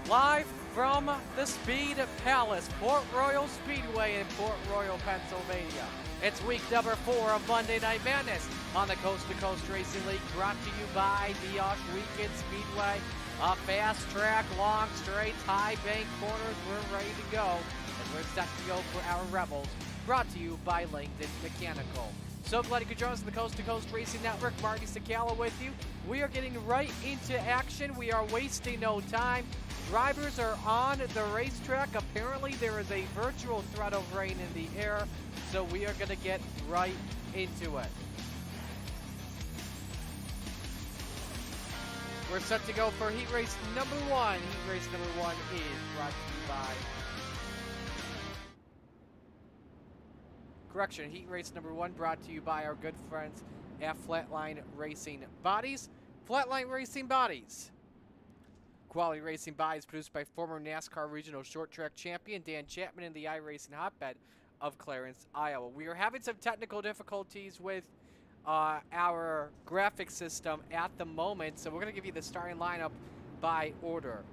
Live from the Speed Palace, Port Royal Speedway in Port Royal, Pennsylvania. It's week number 4 of Monday Night Madness on the Coast to Coast Racing League, brought to you by the Weekend Speedway. A fast track, long straights, high bank corners. We're ready to go, and we're set to go for our Rebels, brought to you by Langdon Mechanical. So glad you could join us on the Coast to Coast Racing Network. Marty Sakala with you. We are getting right into action. We are wasting no time. Drivers are on the racetrack. Apparently there is a virtual threat of rain in the air, so we are going to get right into it. We're set to go for heat race number 1. Heat race number 1 is brought to you by... Correction, heat race number 1 brought to you by our good friends at Flatline Racing Bodies. Flatline Racing Bodies. Quality racing bodies produced by former NASCAR Regional Short Track Champion Dan Chapman in the iRacing hotbed of Clarence, Iowa. We are having some technical difficulties with our graphic system at the moment, so we're going to give you the starting lineup by order.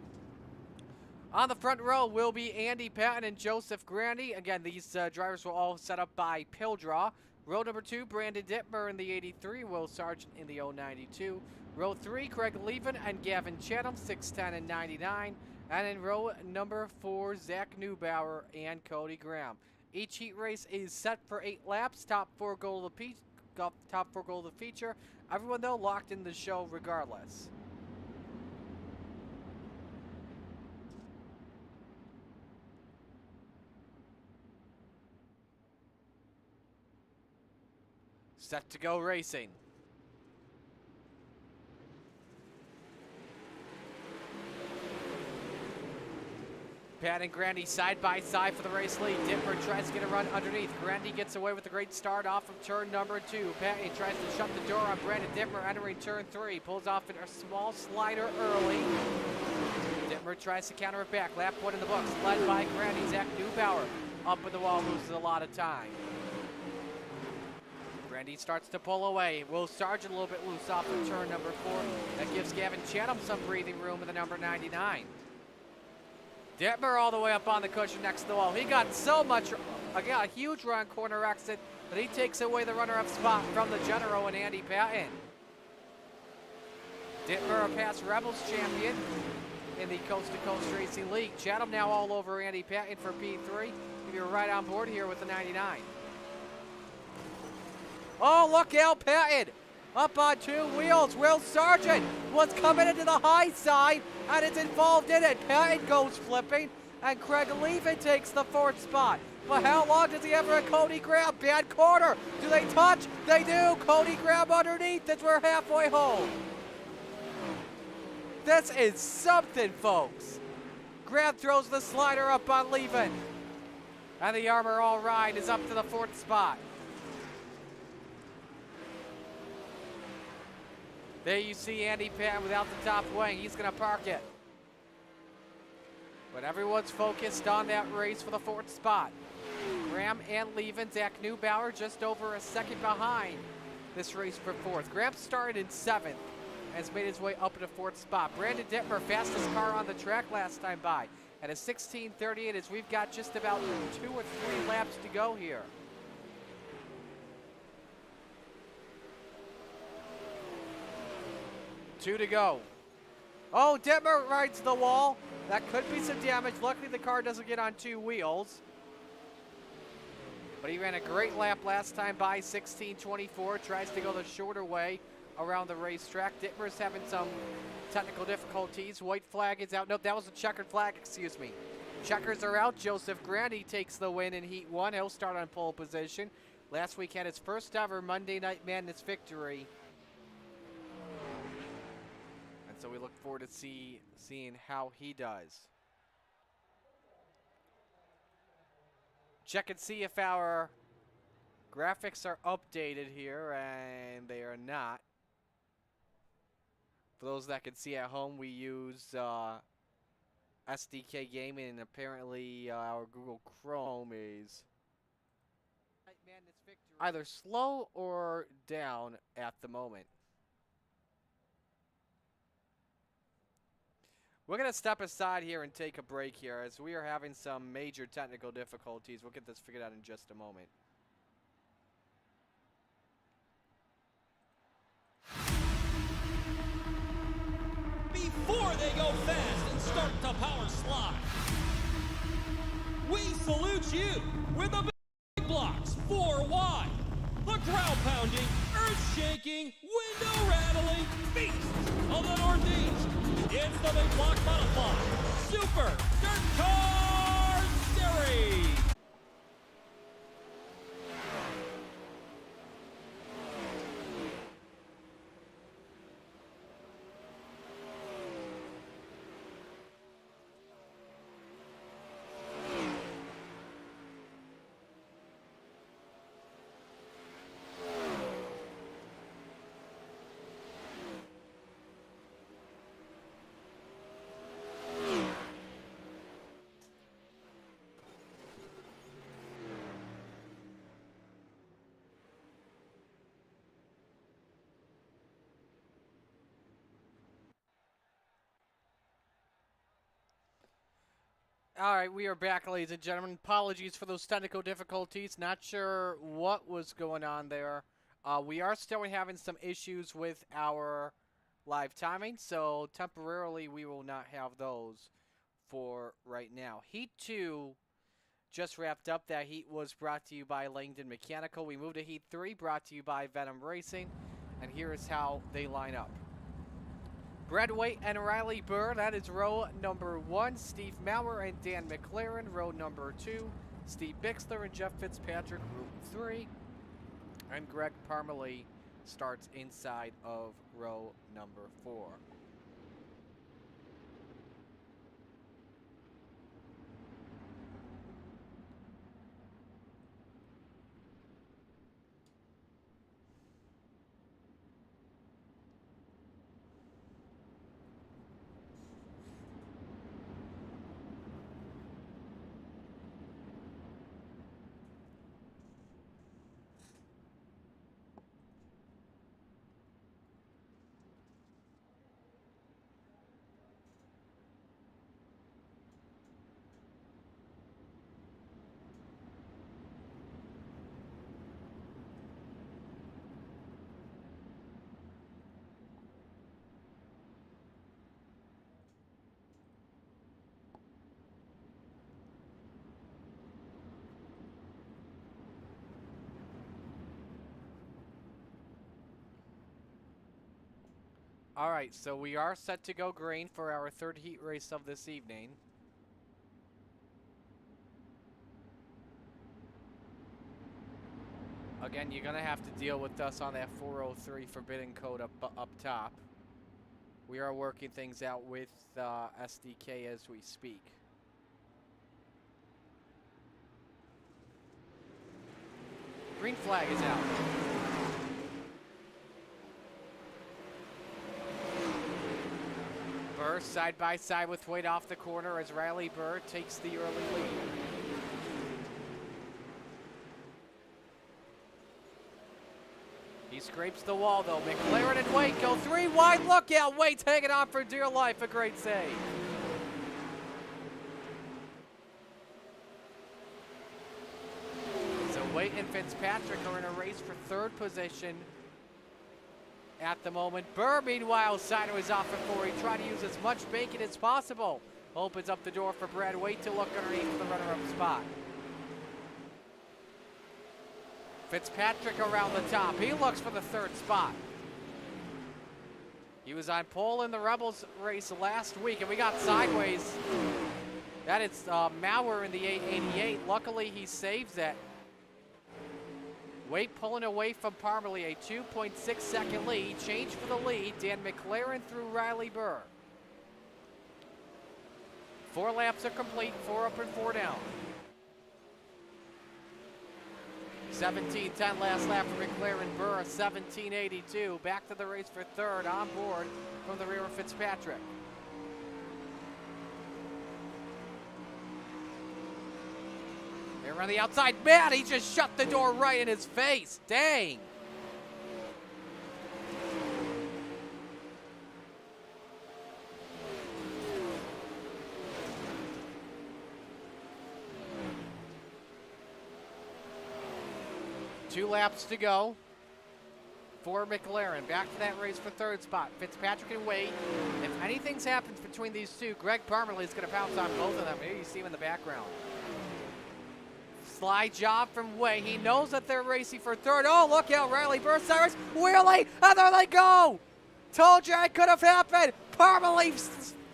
On the front row will be Andy Patton and Joseph Grandy. Again, these drivers were all set up by Pill Draw. Row number 2, Brandon Dittmer in the 83, Will Sargent in the 092. Row 3, Craig Leven and Gavin Chatham, 610 and 99. And in row number 4, Zach Neubauer and Cody Graham. Each heat race is set for 8 laps. Top 4 go to the feature. Everyone, though, locked in the show regardless. Set to go racing. Pat and Grandy side by side for the race lead. Dittmer tries to get a run underneath. Grandy gets away with a great start off of turn number 2. Patty tries to shut the door on Brandon Dittmer entering turn 3. Pulls off in a small slider early. Dittmer tries to counter it back. Lap 1 in the books. Led by Grandy. Zach Neubauer up in the wall, loses a lot of time. Grandy starts to pull away. Will Sargent a little bit loose off of turn number 4. That gives Gavin Chatham some breathing room with the number 99. Dittmer all the way up on the cushion next to the wall. He got so much, again, a huge run corner exit, but he takes away the runner-up spot from the Genero and Andy Patton. Dittmer, a past Rebels champion in the Coast to Coast Racing League. Chatham now all over Andy Patton for P3. You're right on board here with the 99. Oh, look out, Patton! Up on 2 wheels. Will Sargent was coming into the high side and is involved in it. Patton goes flipping, and Craig Leven takes the 4th spot. But how long does he have for Cody Graham? Bad corner. Do they touch? They do. Cody Graham underneath as we're halfway home. This is something, folks. Graham throws the slider up on Leven. And the Armor All Ride is up to the 4th spot. There you see Andy Patton without the top wing. He's going to park it. But everyone's focused on that race for the 4th spot. Graham and Leven, Zach Neubauer just over a second behind this race for 4th. Graham started in 7th and has made his way up to the 4th spot. Brandon Dittmer, fastest car on the track last time by, at a 16:38 as we've got just about 2 or 3 laps to go here. Two to go. Oh, Dittmer rides the wall. That could be some damage. Luckily, the car doesn't get on 2 wheels. But he ran a great lap last time by, 16:24. Tries to go the shorter way around the racetrack. Dittmer's having some technical difficulties. White flag is out. Nope, that was a checkered flag, excuse me. Checkers are out. Joseph Grandy takes the win in Heat 1. He'll start on pole position. Last week had his first ever Monday Night Madness victory. So we look forward to seeing how he does. Check and see if our graphics are updated here, and they are not. For those that can see at home, we use SDK Gaming, and apparently our Google Chrome is either slow or down at the moment. We're going to step aside here and take a break here as we are having some major technical difficulties. We'll get this figured out in just a moment. Before they go fast and start to power slide, we salute you with the big blocks 4 wide, the ground pounding, earth shaking, window rattling beasts of the Northeast. It's the big block modified Super Dirt Car Series. All right, we are back, ladies and gentlemen. Apologies for those technical difficulties. Not sure what was going on there. We are still having some issues with our live timing, so temporarily we will not have those for right now. Heat 2 just wrapped up. That heat was brought to you by Langdon Mechanical. We moved to Heat 3, brought to you by Venom Racing, and here is how they line up. Brad Waite and Riley Burr, that is row number 1. Steve Maurer and Dan McLaren, row number 2. Steve Bixler and Jeff Fitzpatrick, row 3. And Greg Parmalee starts inside of row number 4. All right, so we are set to go green for our third heat race of this evening. Again, you're going to have to deal with us on that 403 forbidden code up top. We are working things out with SDK as we speak. Green flag is out. Burr side by side with Wade off the corner as Riley Burr takes the early lead. He scrapes the wall though. McLaren and Wade go 3 wide. Look out, Wade's hanging on for dear life. A great save. So Wade and Fitzpatrick are in a race for third position at the moment. Burr, meanwhile, sideways off at 4. He tried to use as much bacon as possible. Opens up the door for Brad Waite to look underneath the runner-up spot. Fitzpatrick around the top. He looks for the third spot. He was on pole in the Rebels race last week, and we got sideways. That is Maurer in the 888. Luckily, he saves it. Waite pulling away from Parmalee, a 2.6 second lead. Change for the lead. Dan McLaren through Riley Burr. 4 laps are complete, 4 up and 4 down. 17:10 last lap for McLaren. Burr, 17:82. Back to the race for third, on board from the rear of Fitzpatrick. They're on the outside. Man, he just shut the door right in his face. Dang. 2 laps to go for McLaren. Back to that race for 3rd spot. Fitzpatrick and Wade. If anything's happens between these two, Greg Parmerly is going to pounce on both of them. Here you see him in the background. Slide job from Way. He knows that they're racing for 3rd. Oh, look out. Riley bursts Cyrus. Wheelie. And there they go. Told you it could have happened. Parmalee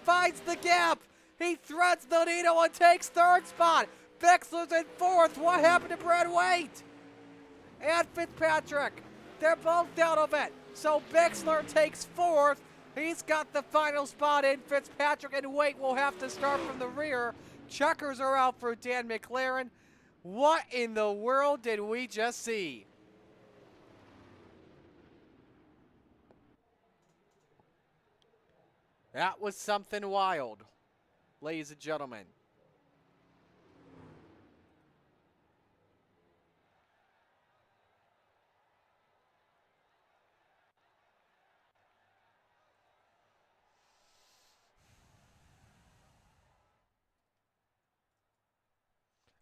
finds the gap. He threads the needle and takes 3rd spot. Bixler's in 4th. What happened to Brad Waite? And Fitzpatrick. They're both out of it. So Bixler takes 4th. He's got the final spot in. Fitzpatrick and Waite will have to start from the rear. Checkers are out for Dan McLaren. What in the world did we just see? That was something wild, ladies and gentlemen.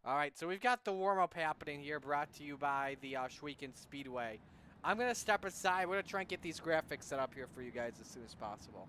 All right, so we've got the warm-up happening here, brought to you by the Schweikens Speedway. I'm going to step aside. We're going to try and get these graphics set up here for you guys as soon as possible.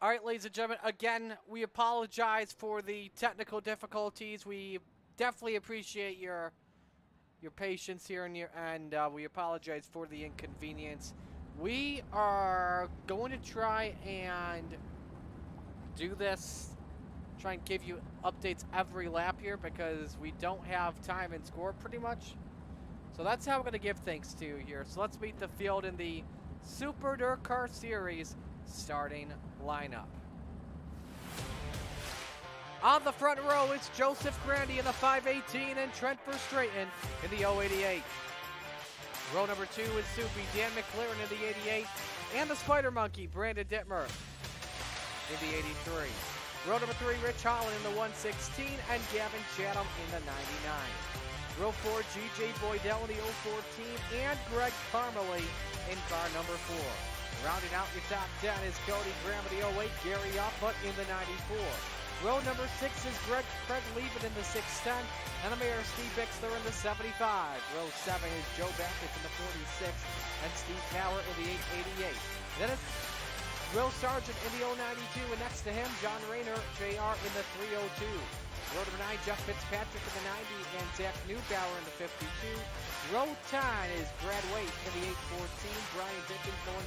All right, ladies and gentlemen, again, we apologize for the technical difficulties. We definitely appreciate your patience here, and we apologize for the inconvenience. We are going to try and do this, try and give you updates every lap here because we don't have time and score pretty much. So that's how we're going to give thanks to you here. So let's meet the field in the Super Dirt Car Series starting lineup. On the front row, it's Joseph Grandy in the 518 and Trent Verstraeten in the 088. Row number 2 is Soupy Dan McLaren in the 88 and the Spider Monkey Brandon Dittmer in the 83. Row number 3, Rich Holland in the 116 and Gavin Chatham in the 99. Row 4, GJ Boydell in the 04 team and Greg Parmalee in car number 4. Rounding out your top 10 is Cody Graham in the 08, Gary Upput in the 94. Row number 6 is Craig Leavitt in the 610, and the Mayor Steve Bixler in the 75. Row 7 is Joe Backus in the 46, and Steve Power in the 888. Then it's Will Sargent in the 092, and next to him, John Rayner, JR in the 302. Row number 9, Jeff Fitzpatrick in the 90, and Zach Neubauer in the 52. Row 10 is Brad Waite in the 814, Brian Dickens in the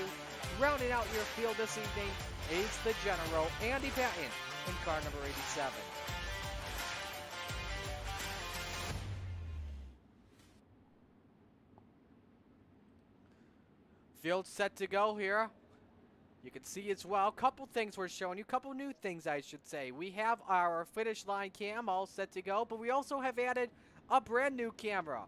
122. Rounding out your field this evening is the General, Andy Patton in car number 87. Field set to go here. You can see as well, couple things we're showing you, couple new things I should say. We have our finish line cam all set to go, but we also have added a brand new camera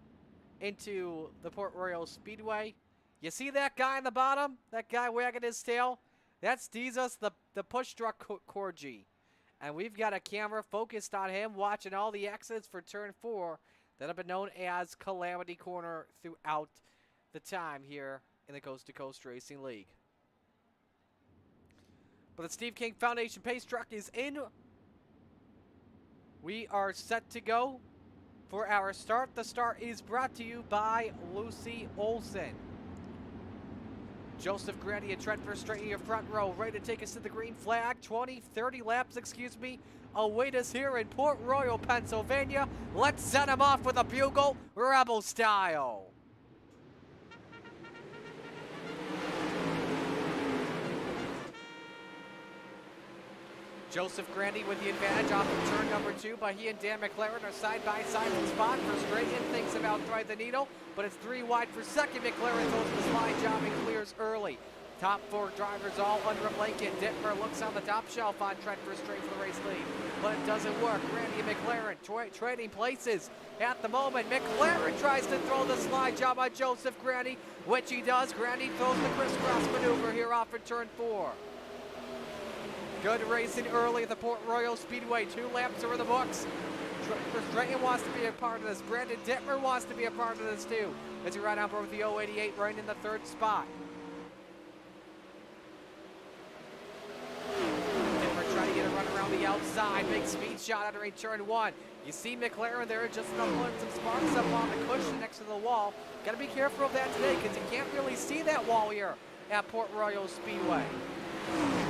into the Port Royal Speedway. You see that guy in the bottom? That guy wagging his tail? That's Jesus, the push truck Corgi. And we've got a camera focused on him, watching all the exits for turn 4 that have been known as Calamity Corner throughout the time here in the Coast to Coast Racing League. But the Steve King Foundation Pace Truck is in. We are set to go for our start. The start is brought to you by Lucy Olson. Joseph Grandy and Trent Verstraeten in your front row, ready to take us to the green flag. 30 laps, await us here in Port Royal, Pennsylvania. Let's set them off with a bugle, Rebel style. Joseph Grandy with the advantage off of turn number 2, but he and Dan McLaren are side by side in spot. Verstraeten thinks about thread the needle, but it's 3 wide for second. McLaren throws the slide job and clears early. Top 4 drivers all under a blanket. Dittmer looks on the top shelf on Trent Verstraeten for the race lead, but it doesn't work. Grandy and McLaren trading places at the moment. McLaren tries to throw the slide job on Joseph Grandy, which he does. Grandy throws the crisscross maneuver here off of turn 4. Good racing early at the Port Royal Speedway. 2 laps are in the books. Verstraeten wants to be a part of this. Brandon Dittmer wants to be a part of this too, as he ride on board with the 088 right in the 3rd spot. Dittmer trying to get a run around the outside. Big speed shot entering turn 1. You see McLaren there just enough putting some sparks up on the cushion next to the wall. Got to be careful of that today because you can't really see that wall here at Port Royal Speedway.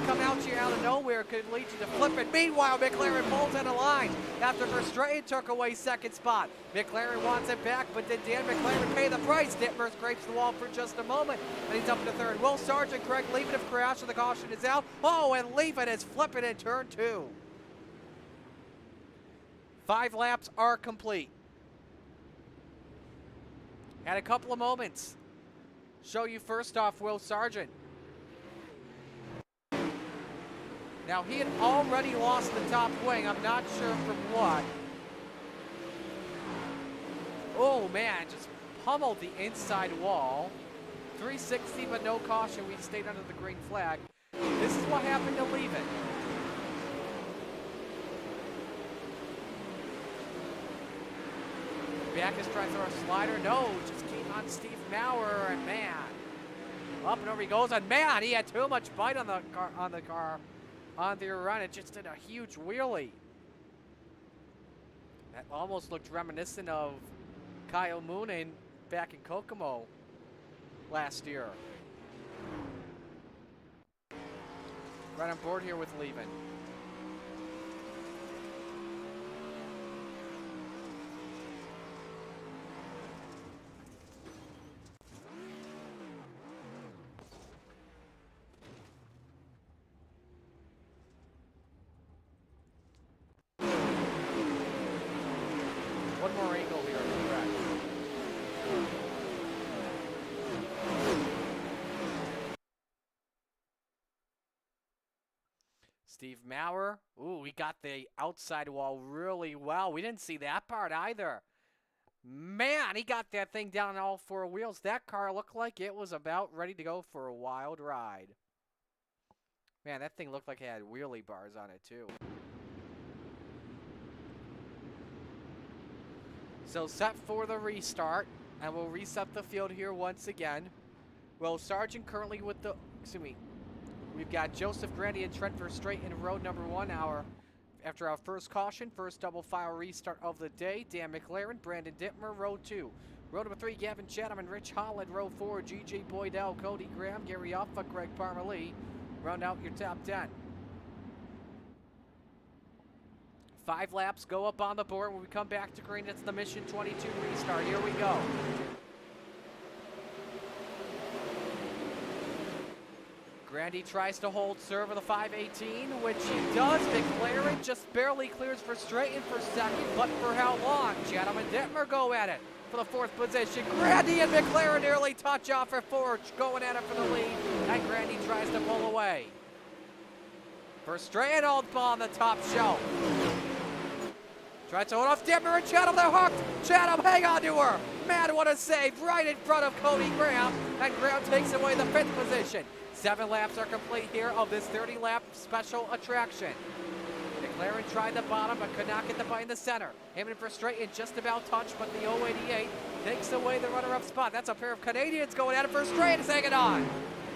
Come out here out of nowhere could lead you to flip it. Meanwhile, McLaren pulls in a line after Verstraeten took away 2nd spot. McLaren wants it back, but did Dan McLaren pay the price? Dittmer scrapes the wall for just a moment, and he's up into 3rd. Will Sargent, Craig Leavitt have crashed, and the caution is out. Oh, and Leavitt is flipping in turn 2. 5 laps are complete. Had a couple of moments. Show you first off Will Sargent. Now, he had already lost the top wing. I'm not sure from what. Oh, man, just pummeled the inside wall. 360, but no caution. We stayed under the green flag. This is what happened to Leavitt. Backus trying to throw a slider. No, just came on Steve Maurer, and man. Up and over he goes, and man, he had too much bite on the car. On the run, it just did a huge wheelie. That almost looked reminiscent of Kyle Moonen back in Kokomo last year. Right on board here with Leavin. One more angle here on the track. Steve Maurer. Ooh, he got the outside wall really well. We didn't see that part either. Man, he got that thing down on all four wheels. That car looked like it was about ready to go for a wild ride. Man, that thing looked like it had wheelie bars on it, too. So set for the restart, and we'll reset the field here once again. Well, Sargent currently with the, we've got Joseph Grandy and Trent Verstraeten in road number 1 after our first caution, first double file restart of the day. Dan McLaren, Brandon Dittmer, row 2. Row number 3, Gavin Chatham and Rich Holland. Row 4, G.J. Boydell, Cody Graham, Gary Offa, Greg Parmalee. Round out your top 10. 5 laps go up on the board. When we come back to green, it's the Mission 22 restart. Here we go. Grandy tries to hold serve of the 518, which he does. McLaren just barely clears Verstraeten for second, but for how long? Chatham and Dittmer go at it for the 4th position. Grandy and McLaren nearly touch off for 4, going at it for the lead, and Grandy tries to pull away. Verstraeten on the top shelf. Tries to hold off Dittmer and Chatham, they're hooked. Chatham, hang on to her. Man, what a save right in front of Cody Graham, and Graham takes away the 5th position. 7 laps are complete here of this 30-lap special attraction. McLaren tried the bottom, but could not get the bite in the center. Him and Verstraeten just about touched, but the 088 takes away the runner-up spot. That's a pair of Canadians going at it. Verstraeten's hanging on.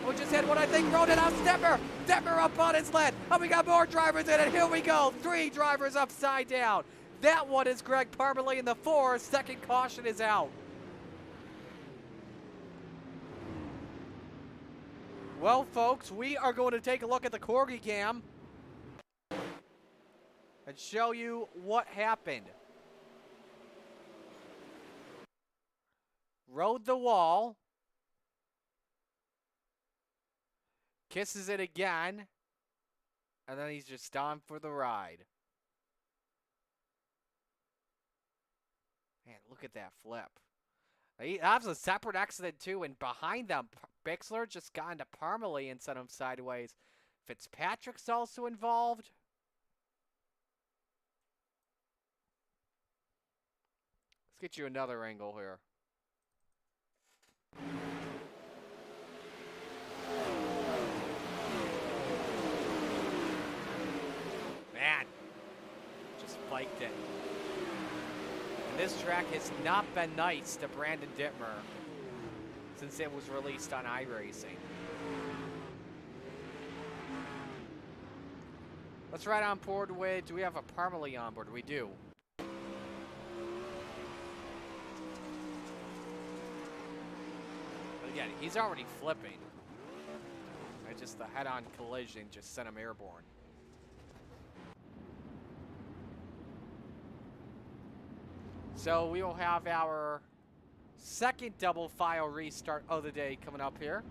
We just had what I think rode it out. Dittmer up on his lead. And we got more drivers in it. Here we go. 3 drivers upside down. That one is Greg Parmalee in the 4. Second caution is out. Well, folks, we are going to take a look at the Corgi cam and show you what happened. Rode the wall. Kisses it again. And then he's just on for the ride. Man, look at that flip. That was a separate accident, too, and behind them, Bixler just got into Parmalee and sent him sideways. Fitzpatrick's also involved. Let's get you another angle here. Man, just fiked it. This track has not been nice to Brandon Dittmer since it was released on iRacing. Let's ride on board with, do we have a Parmalee on board? We do. But again, he's already flipping. Just the head-on collision just sent him airborne. So we will have our second double file restart of the day coming up here.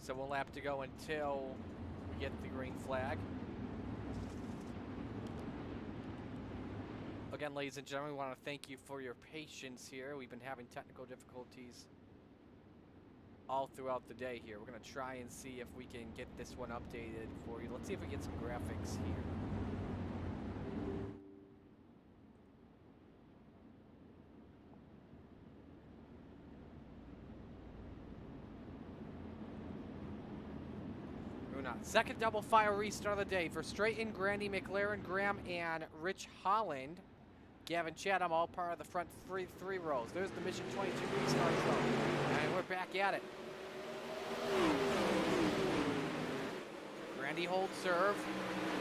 So we'll have to go until we get the green flag. Again, ladies and gentlemen, we want to thank you for your patience here. We've been having technical difficulties all throughout the day here. We're going to try and see if we can get this one updated for you. Let's see if we get some graphics here. Second double file restart of the day for Verstraeten, Grandy, McLaren, Graham, and Rich Holland. Gavin Chatham, all part of the front three rows. There's the Mission 22 restart zone. And we're back at it. Grandy holds serve.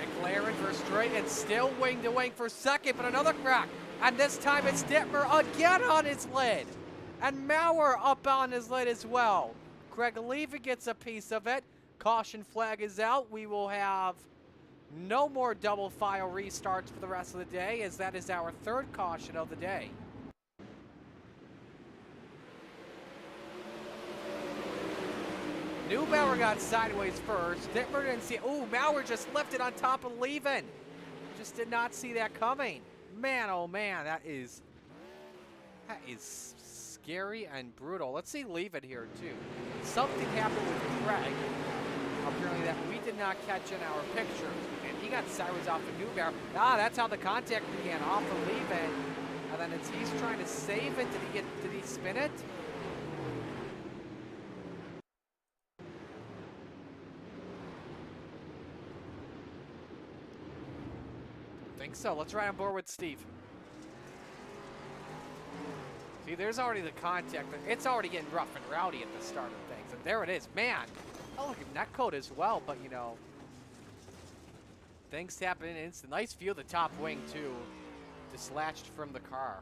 McLaren, Verstraeten still wing to wing for second, but another crack. And this time it's Dittmer again on his lid. And Maurer up on his lid as well. Greg Levy gets a piece of it. Caution flag is out. We will have no more double file restarts for the rest of the day, as that is our third caution of the day. Neubauer got sideways first. Dittmer didn't see it. Ooh, Maurer just lifted on top of Levin. Just did not see that coming. Man, oh man, that is scary and brutal. Let's see Levin here too. Something happened with Craig, apparently, that we did not catch in our pictures. And he got sideways off of Neubauer. Ah, that's how the contact began, off of Levin. And then he's trying to save it. Did he spin it? Think so. Let's ride on board with Steve. See, there's already the contact. It's already getting rough and rowdy at the start of things. And there it is. Man, oh, look at neck coat as well. But, you know, things happen in an instant. Nice view of the top wing, too. Dislodged from the car.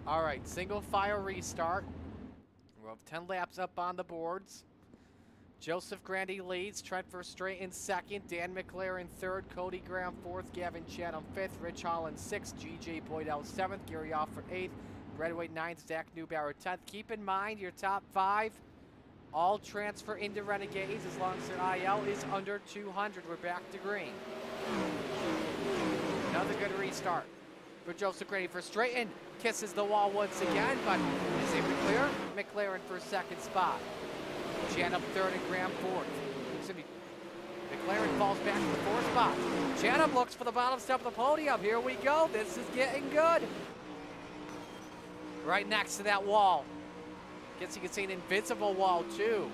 All right, single file restart. We'll have 10 laps up on the boards. Joseph Grandy leads, Trent Verstraeten in second, Dan McLaren third, Cody Graham fourth, Gavin Chatham fifth, Rich Holland sixth, GJ Boydell seventh, Gary Alford eighth, Brad Wade ninth, Zach Neubauer 10th. Keep in mind your top five all transfer into Renegades as long as their IL is under 200. We're back to green. Another good restart for Joseph Grandy. Verstraeten kisses the wall once again, but is able to clear. McLaren for second spot. Chatham third and Graham fourth. McLaren falls back to the fourth spot. Chatham looks for the bottom step of the podium. Here we go. This is getting good. Right next to that wall. Guess you can see an invincible wall too.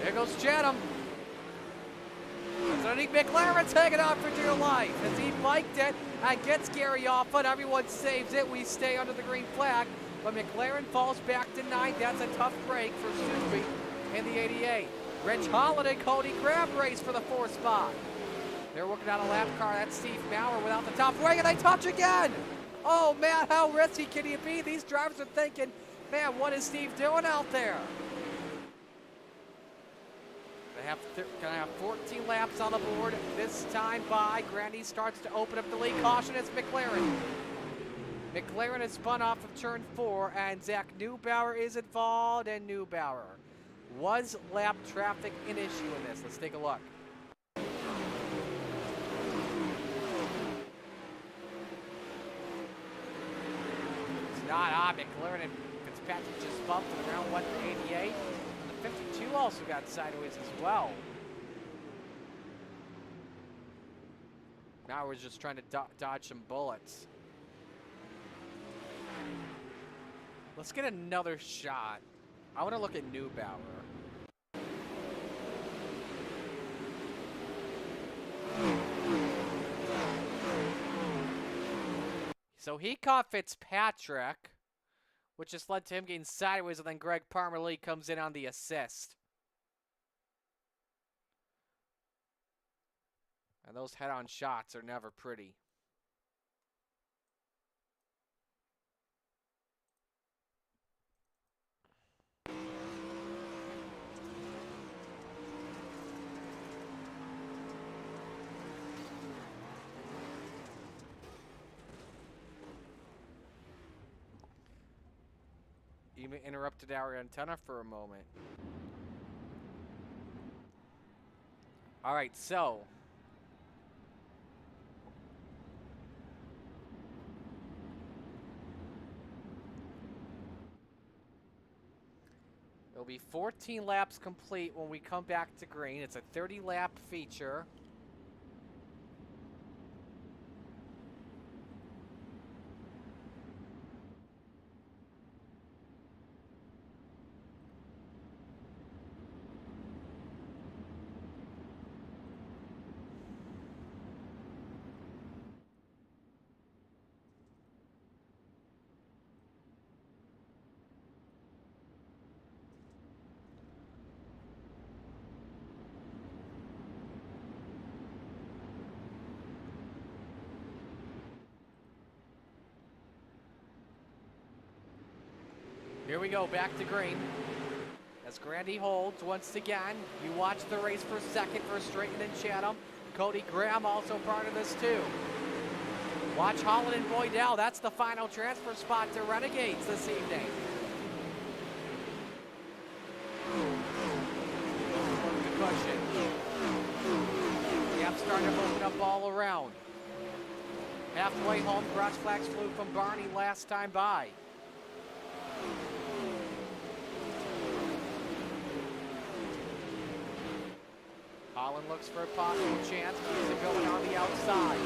There goes Chatham. So I think McLaren's hanging on for dear life as he biked it and gets Gary off, but everyone saves it. We stay under the green flag, but McLaren falls back to ninth. That's a tough break for Subi in the 88. Rich Holland and Cody Graham race for the fourth spot. They're working on a lap car. That's Steve Maurer without the top wing, and they touch again. Oh man, how risky can he be? These drivers are thinking, man, what is Steve doing out there? Gonna have 14 laps on the board this time by. Grandy starts to open up the lead. Caution, it's McLaren. McLaren has spun off of turn 4, and Zach Neubauer is involved, and Neubauer. Was lap traffic an issue in this? Let's take a look. It's not. McLaren and Fitzpatrick just bumped it around 188. 52 also got sideways as well. Now we're just trying to dodge some bullets. Let's get another shot. I want to look at Neubauer. So he caught Fitzpatrick, which just led to him getting sideways, and then Greg Parmalee comes in on the assist. And those head-on shots are never pretty. Even interrupted our antenna for a moment. All right, so it'll be 14 laps complete when we come back to green. It's a 30-lap feature. Here we go, back to green. As Grandy holds once again. You watch the race for second for Straighten and Chatham. Cody Graham also part of this too. Watch Holland and Boydell. That's the final transfer spot to Renegades this evening. The cushion. Gap starting to open up all around. Halfway home, cross flags flew from Barney last time by. Holland looks for a possible chance. Keeps it going on the outside.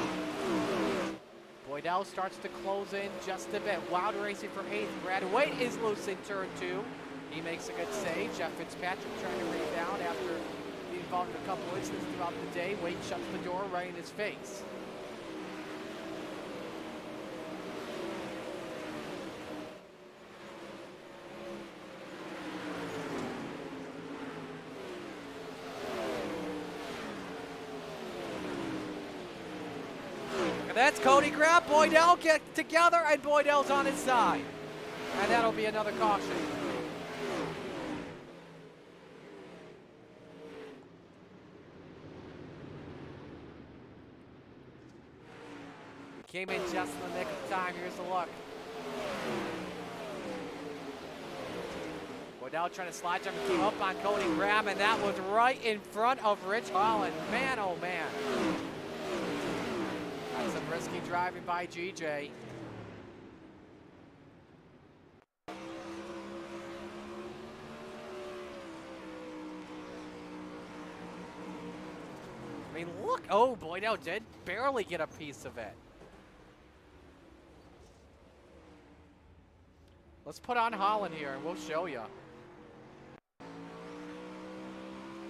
Boydell starts to close in just a bit. Wild racing for 8th. Brad Waite is loose in turn 2. He makes a good save. Jeff Fitzpatrick trying to rebound after being involved in a couple incidents throughout the day. Waite shuts the door right in his face. That's Cody Graham. Boydell get together, and Boydell's on his side. And that'll be another caution. Came in just in the nick of time. Here's the look. Boydell trying to slide jump and came up on Cody Graham, and that was right in front of Rich Holland. Man, oh man. That's some risky driving by GJ. I mean, look. Oh, Boydell did barely get a piece of it. Let's put on Holland here, and we'll show you.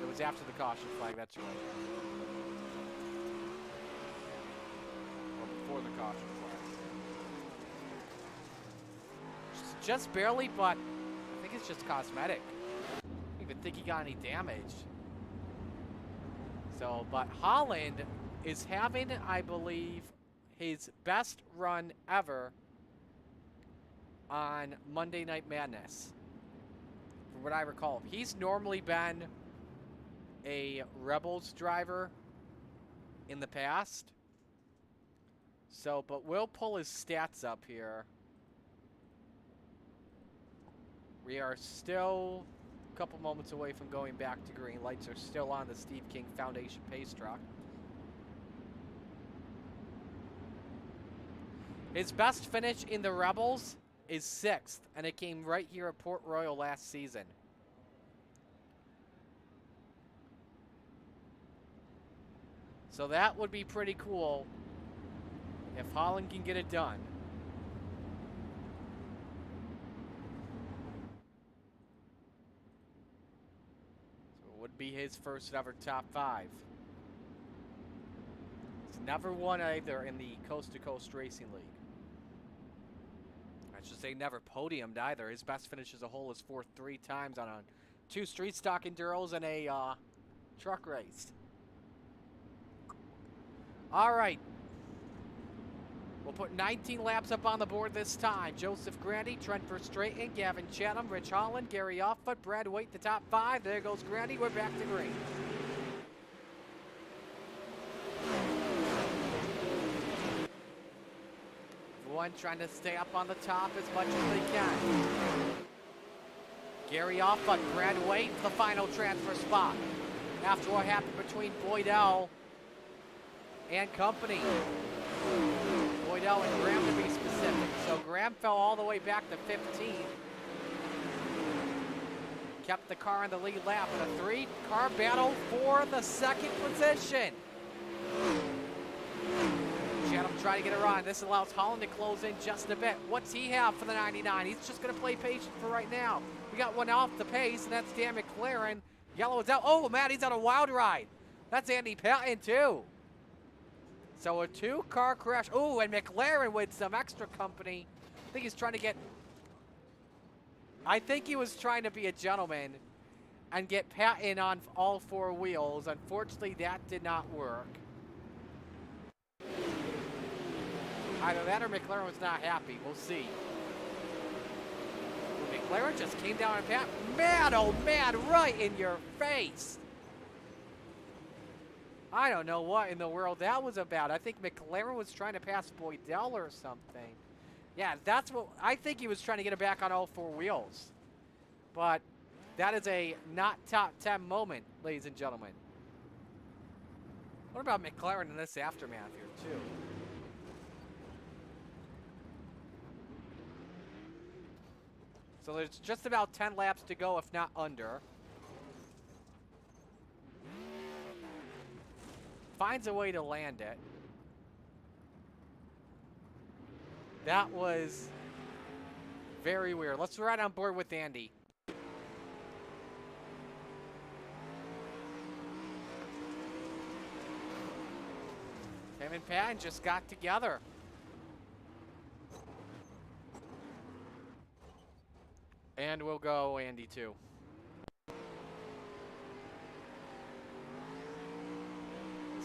It was after the caution flag, that's right. Or before the caution flag. Just barely, but I think it's just cosmetic. I don't even think he got any damage. So, but Holland is having, I believe, his best run ever on Monday Night Madness, from what I recall. He's normally been a Rebels driver in the past. So, but we'll pull his stats up here. We are still a couple moments away from going back to green. Lights are still on the Steve King Foundation pace truck. His best finish in the Rebels is 6th, and it came right here at Port Royal last season. So that would be pretty cool if Holland can get it done. So it would be his first ever top 5. He's never won either in the Coast to Coast Racing League. I should say never podiumed either. His best finish as a whole is 4th 3 times on 2 street stock enduros and a truck race. All right. We'll put 19 laps up on the board this time. Joseph Grandy, Trent Verstraeten, Gavin Chatham, Rich Holland, Gary Offfoot, Brad Waite, the top 5. There goes Grandy. We're back to green. One trying to stay up on the top as much as they can. Gary Offfoot, Brad Waite, the final transfer spot. After what happened between Boydell and company. Boydell and Graham to be specific. So Graham fell all the way back to 15th. Kept the car in the lead lap in a 3-car battle for the 2nd position. Chatham trying to get a run. This allows Holland to close in just a bit. What's he have for the 99? He's just going to play patient for right now. We got one off the pace, and that's Dan McLaren. Yellow is out. Oh, man, he's on a wild ride. That's Andy Patton, too. So a 2-car crash. Oh, and McLaren with some extra company. I think he's trying to get... I think he was trying to be a gentleman and get Patton on all 4 wheels. Unfortunately, that did not work. Either that or McLaren was not happy. We'll see. McLaren just came down and pat. Man, oh man, right in your face. I don't know what in the world that was about. I think McLaren was trying to pass Boydell or something. Yeah, that's what, I think he was trying to get it back on all four wheels. But that is a not top 10 moment, ladies and gentlemen. What about McLaren in this aftermath here, too? So there's just about 10 laps to go, if not under. Finds a way to land it. That was very weird. Let's ride on board with Andy. Him and Patton just got together. And we'll go Andy too.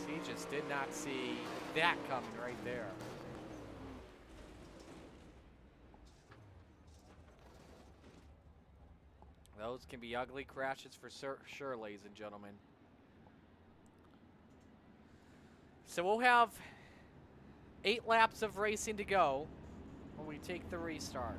He just did not see that coming right there. Those can be ugly crashes for sure, ladies and gentlemen. So we'll have 8 laps of racing to go when we take the restart.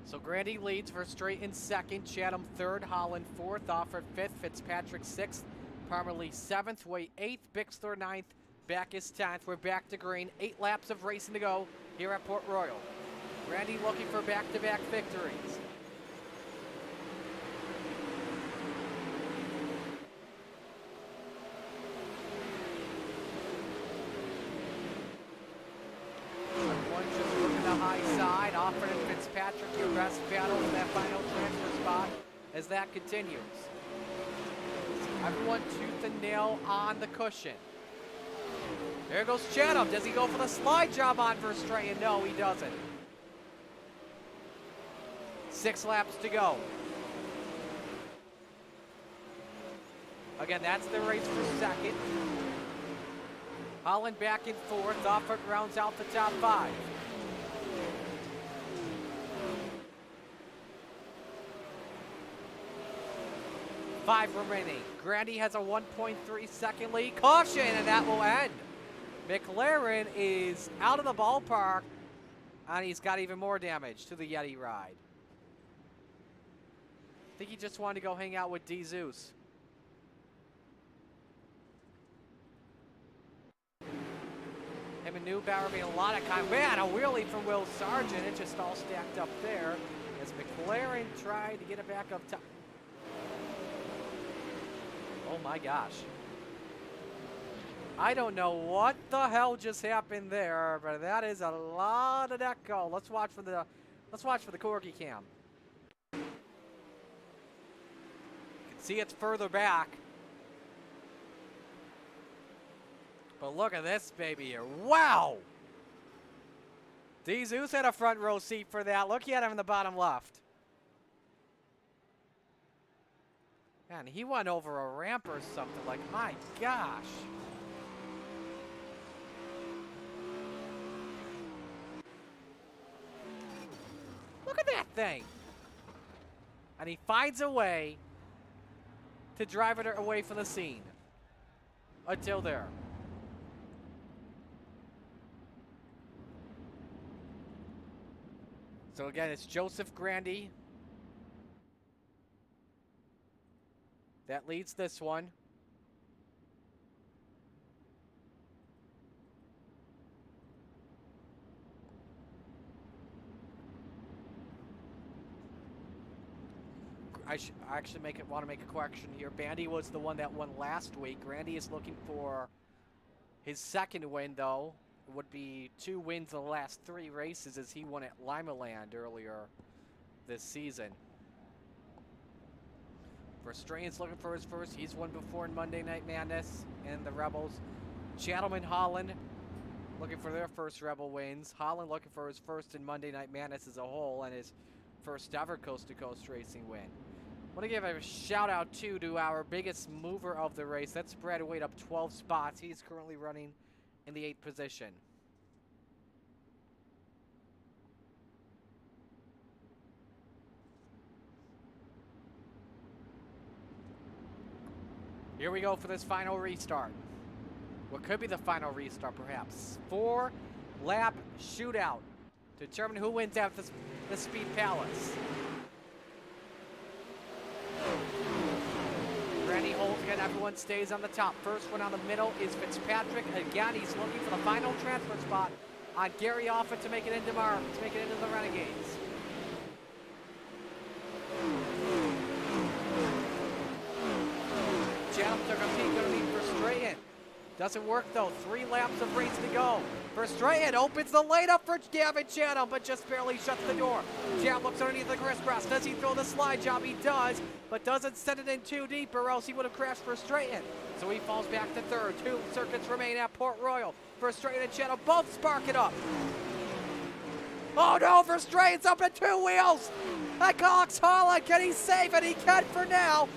So Grandy leads for straight in second, Chatham third, Holland fourth, Offord fifth, Fitzpatrick sixth, Parmalee seventh, Way eighth, Bixler ninth, Backus 10th. We're back to green. 8 laps of racing to go here at Port Royal. Grandy looking for back-to-back victories. Offord and Fitzpatrick, your best battle in that final transfer spot as that continues. Everyone tooth and nail on the cushion. There goes Chatham. Does he go for the slide job on Verstraeten? No, he doesn't. 6 laps to go. Again, that's the race for second. Holland back in fourth. Offord rounds out the top 5. Five remaining. Grandy has a 1.3 second lead. Caution, and that will end. McLaren is out of the ballpark, and he's got even more damage to the Yeti ride. I think he just wanted to go hang out with D. Zeus. Him and Neubauer made a lot of time. Man, a wheelie from Will Sargent. It just all stacked up there as McLaren tried to get it back up top. Oh my gosh. I don't know what the hell just happened there, but that is a lot of deco. Let's watch for the Corgi cam. You can see it's further back. But look at this baby here. Wow! D. Zeus had a front row seat for that. Look at him in the bottom left. Man, he went over a ramp or something. Like, my gosh. Look at that thing. And he finds a way to drive it away from the scene. Until there. So again, it's Joseph Grandy that leads this one. I actually want to make a correction here. Bandy was the one that won last week. Grandy is looking for his second win, though. It would be 2 wins in the last 3 races as he won at Limaland earlier this season. Verstraeten's looking for his first. He's won before in Monday Night Madness and the Rebels. Chatham and Holland looking for their first Rebel wins. Holland looking for his first in Monday Night Madness as a whole and his first ever coast-to-coast racing win. I want to give a shout out too to our biggest mover of the race. That's Brad Wade up 12 spots. He's currently running in the 8th position. Here we go for this final restart. What could be the final restart, perhaps. 4-lap shootout to determine who wins at the Speed Palace. Granny holds again, everyone stays on the top. First one on the middle is Fitzpatrick. Again, he's looking for the final transfer spot on Gary Offutt to make it into the Renegades. Chatham took a peek underneath Verstraeten. Doesn't work though. 3 laps of race to go. Verstraeten opens the lane up for Gavin Chatham, but just barely shuts the door. Chatham looks underneath the crisscross. Does he throw the slide job? He does, but doesn't send it in too deep, or else he would have crashed Verstraeten. So he falls back to 3rd. 2 circuits remain at Port Royal. Verstraeten and Chatham both spark it up. Oh no, Verstraeten's up at 2 wheels. Alex Holland, can he save it? He can for now.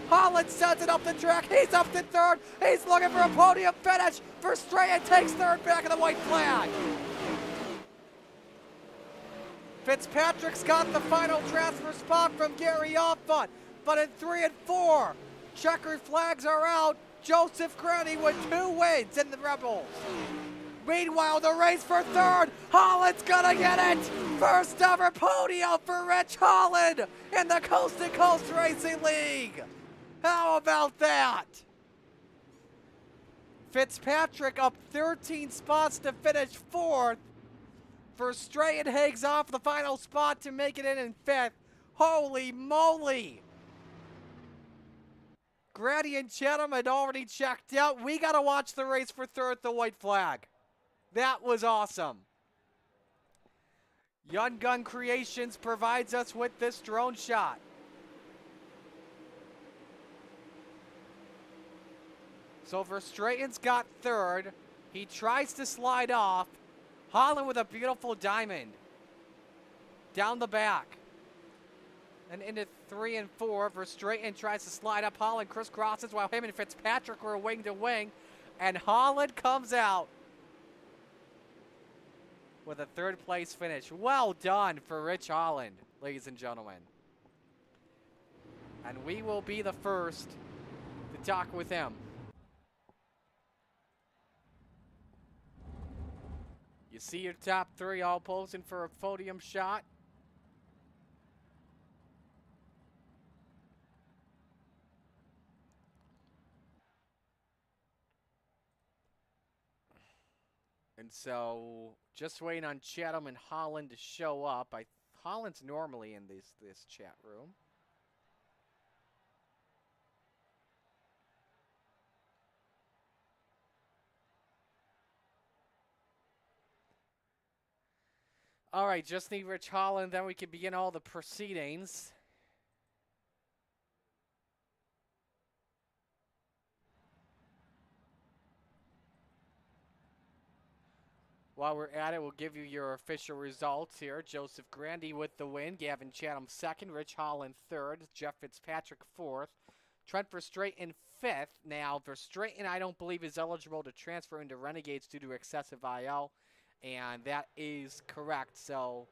Holland sends it up the track. He's up to 3rd. He's looking for a podium finish. Verstraeten takes 3rd back of the white flag. Fitzpatrick's got the final transfer spot from Gary Offutt. But in 3 and 4, checkered flags are out. Joseph Granny with 2 wins in the Rebels. Meanwhile, the race for 3rd. Holland's gonna get it. First ever podium for Rich Holland in the Coast to Coast Racing League. How about that? Fitzpatrick up 13 spots to finish 4th. Verstraeten hangs off the final spot to make it in 5th. Holy moly! Grady and Chatham had already checked out. We got to watch the race for 3rd, the white flag. That was awesome. Young Gun Creations provides us with this drone shot. So Verstraeten's got 3rd. He tries to slide off. Holland with a beautiful diamond. Down the back. And into 3 and 4. Verstraeten tries to slide up. Holland crisscrosses while him and Fitzpatrick were wing to wing. And Holland comes out with a 3rd place finish. Well done for Rich Holland, ladies and gentlemen. And we will be the first to talk with him. You see your top 3 all posing for a podium shot. And so, just waiting on Chatham and Holland to show up. Holland's normally in this chat room. All right, just need Rich Holland, then we can begin all the proceedings. While we're at it, we'll give you your official results here. Joseph Grandy with the win. Gavin Chatham 2nd. Rich Holland 3rd. Jeff Fitzpatrick 4th. Trent Verstraeten 5th. Now, Verstraeten, I don't believe, is eligible to transfer into Renegades due to excessive IL. And that is correct. So,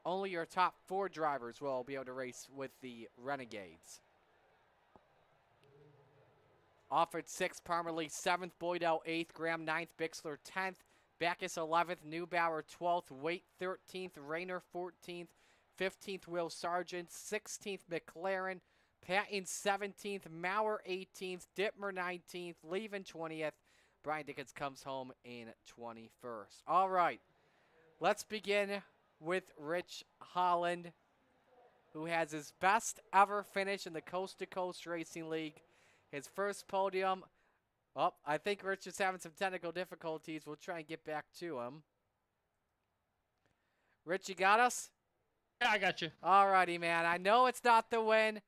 only your top 4 drivers will be able to race with the Renegades. Offered 6th, Parmalee 7th, Boydell 8th, Graham 9th, Bixler 10th, Backus 11th, Neubauer 12th, Waite 13th, Rayner 14th, 15th, Will Sargent, 16th, McLaren, Patton 17th, Maurer 18th, Dittmer 19th, Levin 20th. Brian Dickens comes home in 21st. All right, let's begin with Rich Holland, who has his best ever finish in the Coast to Coast Racing League. His first podium. Oh, I think Rich is having some technical difficulties. We'll try and get back to him. Rich, you got us? Yeah, I got you. All righty, man. I know it's not the win,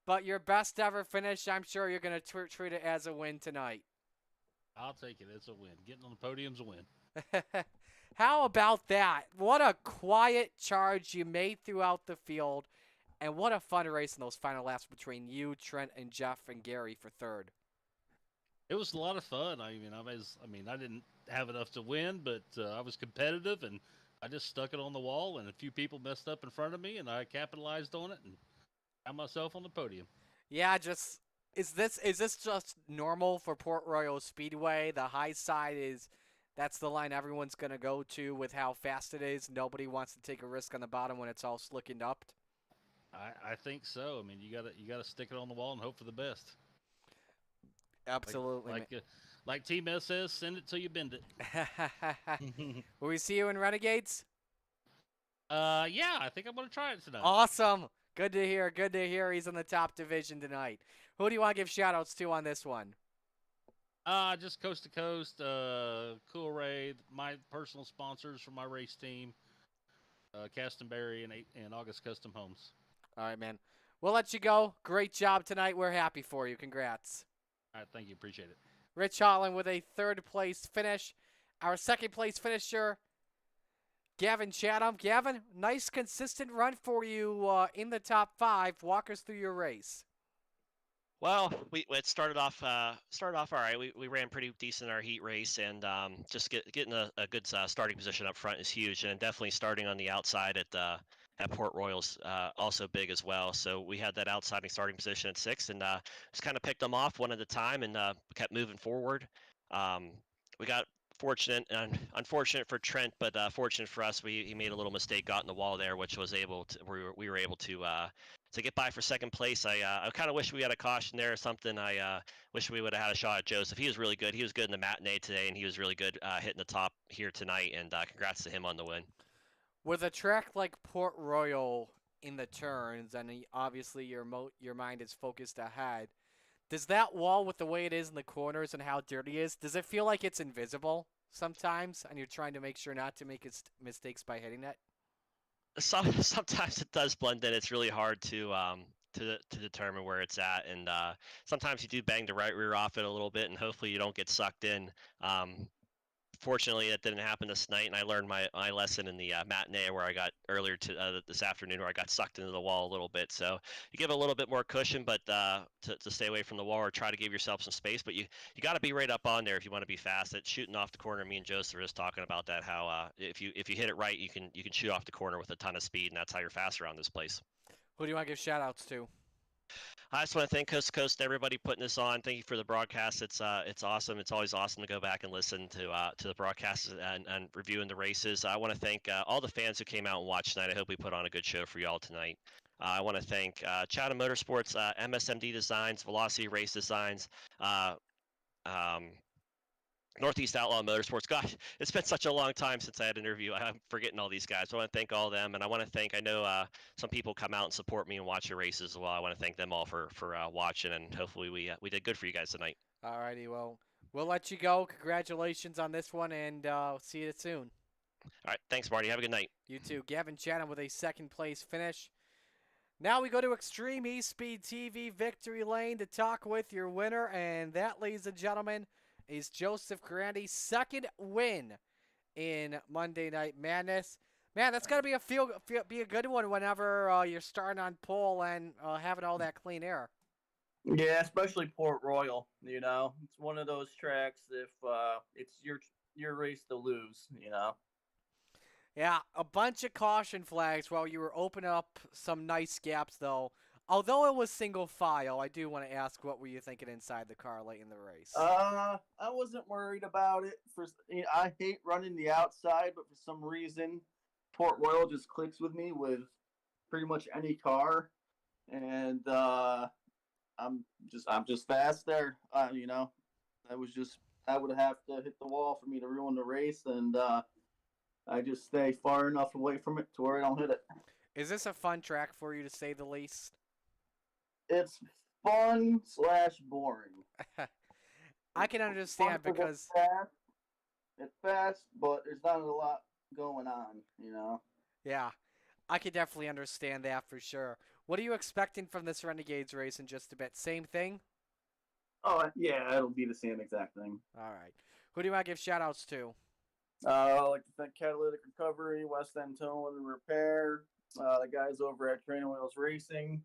But your best ever finish, I'm sure you're going to treat it as a win tonight. I'll take it. It's a win. Getting on the podium's a win. How about that? What a quiet charge you made throughout the field, and what a fun race in those final laps between you, Trent, and Jeff and Gary for third. It was a lot of fun. I didn't have enough to win, but I was competitive, and I just stuck it on the wall, and a few people messed up in front of me, and I capitalized on it and got myself on the podium. Yeah, just is this just normal for Port Royal Speedway? The high side that's the line everyone's gonna go to with how fast it is. Nobody wants to take a risk on the bottom when it's all slick and upped. I think so. I mean, you gotta stick it on the wall and hope for the best. Absolutely. Like Team S says, send it till you bend it. Will we see you in Renegades? Yeah, I think I'm gonna try it tonight. Awesome. Good to hear. Good to hear he's in the top division tonight. Who do you want to give shout-outs to on this one? Just Coast to Coast, Cool Ray, my personal sponsors for my race team, Castonberry and August Custom Homes. All right, man. We'll let you go. Great job tonight. We're happy for you. Congrats. All right, thank you. Appreciate it. Rich Holland with a third-place finish. Our second-place finisher, Gavin Chatham. Gavin, nice consistent run for you in the top 5. Walk us through your race. Well, it started off all right. We ran pretty decent in our heat race, and just getting a good starting position up front is huge, and definitely starting on the outside at Port Royal's also big as well. So we had that outside starting position at 6, and just kind of picked them off one at a time, and kept moving forward. We got fortunate and unfortunate for Trent, but fortunate for us, he made a little mistake, got in the wall there, which was we were able to get by for second place. I kind of wish we had a caution there or something. I wish we would have had a shot at Joseph. He was really good. He was good in the matinee today, and he was really good hitting the top here tonight. And congrats to him on the win. With a track like Port Royal in the turns, and obviously your mind is focused ahead, does that wall, with the way it is in the corners and how dirty it is, does it feel like it's invisible sometimes, and you're trying to make sure not to make mistakes by hitting it? Sometimes it does blend in. It's really hard to determine where it's at, and sometimes you do bang the right rear off it a little bit, and hopefully you don't get sucked in. Fortunately, that didn't happen this night, and I learned my lesson in the matinee where I got earlier this afternoon, where I got sucked into the wall a little bit. So you give it a little bit more cushion, but to stay away from the wall, or try to give yourself some space. But you got to be right up on there if you want to be fast. It's shooting off the corner. Me and Joseph were just talking about that. How if you hit it right, you can shoot off the corner with a ton of speed, and that's how you're fast around this place. Who do you want to give shout-outs to? I just want to thank Coast to Coast, everybody putting this on. Thank you for the broadcast. It's awesome. It's always awesome to go back and listen to the broadcasts and reviewing the races. I want to thank all the fans who came out and watched tonight. I hope we put on a good show for you all tonight. I want to thank Chatham Motorsports, MSMD Designs, Velocity Race Designs, Northeast Outlaw Motorsports. Gosh, it's been such a long time since I had an interview. I'm forgetting all these guys. So I want to thank all of them, and I want to thank, I know some people come out and support me and watch the races as well. I want to thank them all for watching, and hopefully we did good for you guys tonight. All righty, well, we'll let you go. Congratulations on this one, and see you soon. All right, thanks, Marty. Have a good night. You too. Gavin Chatham with a second-place finish. Now we go to Extreme E-Speed TV Victory Lane to talk with your winner, and that, ladies and gentlemen, is Joseph Grandy's second win in Monday Night Madness. Man, that's got to be a good one whenever you're starting on pole and having all that clean air. Yeah, especially Port Royal. You know, it's one of those tracks. If it's your race to lose, you know. Yeah, a bunch of caution flags while you were opening up some nice gaps, though. Although it was single file, I do want to ask, what were you thinking inside the car late in the race? I wasn't worried about it. I hate running the outside, but for some reason, Port Royal just clicks with me with pretty much any car, and I'm just fast there. You know, I would have to hit the wall for me to ruin the race, and I just stay far enough away from it to where I don't hit it. Is this a fun track for you, to say the least? It's fun/boring. I can understand, because it's fast, but there's not a lot going on, you know. Yeah, I could definitely understand that for sure. What are you expecting from this Renegades race in just a bit? Same thing? Oh, yeah, it'll be the same exact thing. All right. Who do you want to give shout-outs to? I'd like to thank Catalytic Recovery, West End Towing and Repair, the guys over at Train Wheels Racing,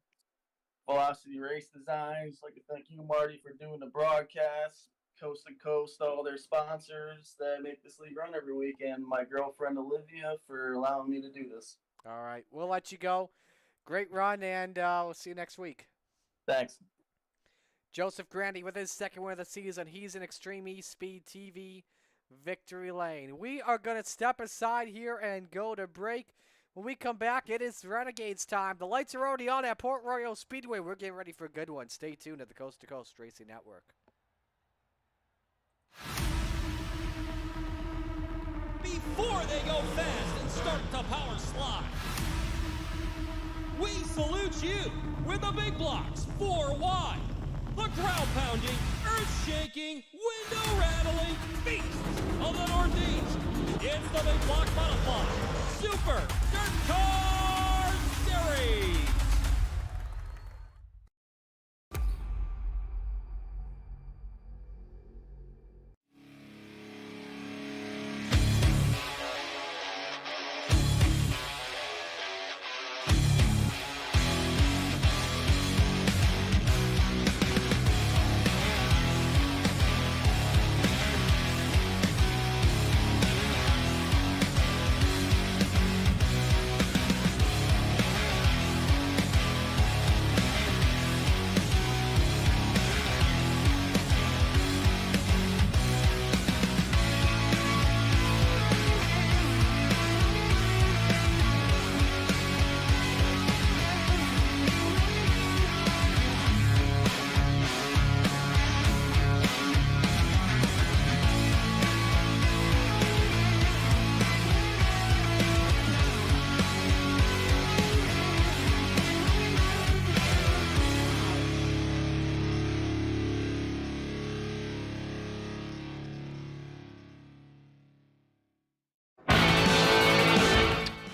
Velocity Race Designs. I'd like to thank you, Marty, for doing the broadcast, Coast to Coast, all their sponsors that make this league run every week, and my girlfriend Olivia for allowing me to do this. All right. We'll let you go. Great run, and we'll see you next week. Thanks. Joseph Grandy with his second win of the season. He's in Extreme E-Speed TV Victory Lane. We are going to step aside here and go to break. When we come back, it is Renegades time. The lights are already on at Port Royal Speedway. We're getting ready for a good one. Stay tuned at the Coast to Coast Racing Network. Before they go fast and start to power slide, we salute you with the big blocks 4 wide. The ground-pounding, earth-shaking, window-rattling beasts of the Northeast. It's the Big Block Butterfly Super Dirt Car Series.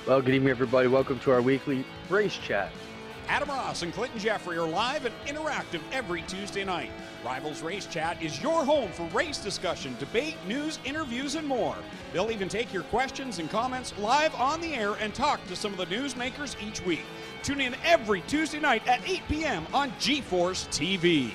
Well, good evening, everybody. Welcome to our weekly race chat. Adam Ross and Clinton Jeffrey are live and interactive every Tuesday night. Rivals Race Chat is your home for race discussion, debate, news, interviews, and more. They'll even take your questions and comments live on the air and talk to some of the newsmakers each week. Tune in every Tuesday night at 8 p.m. on GeForce TV.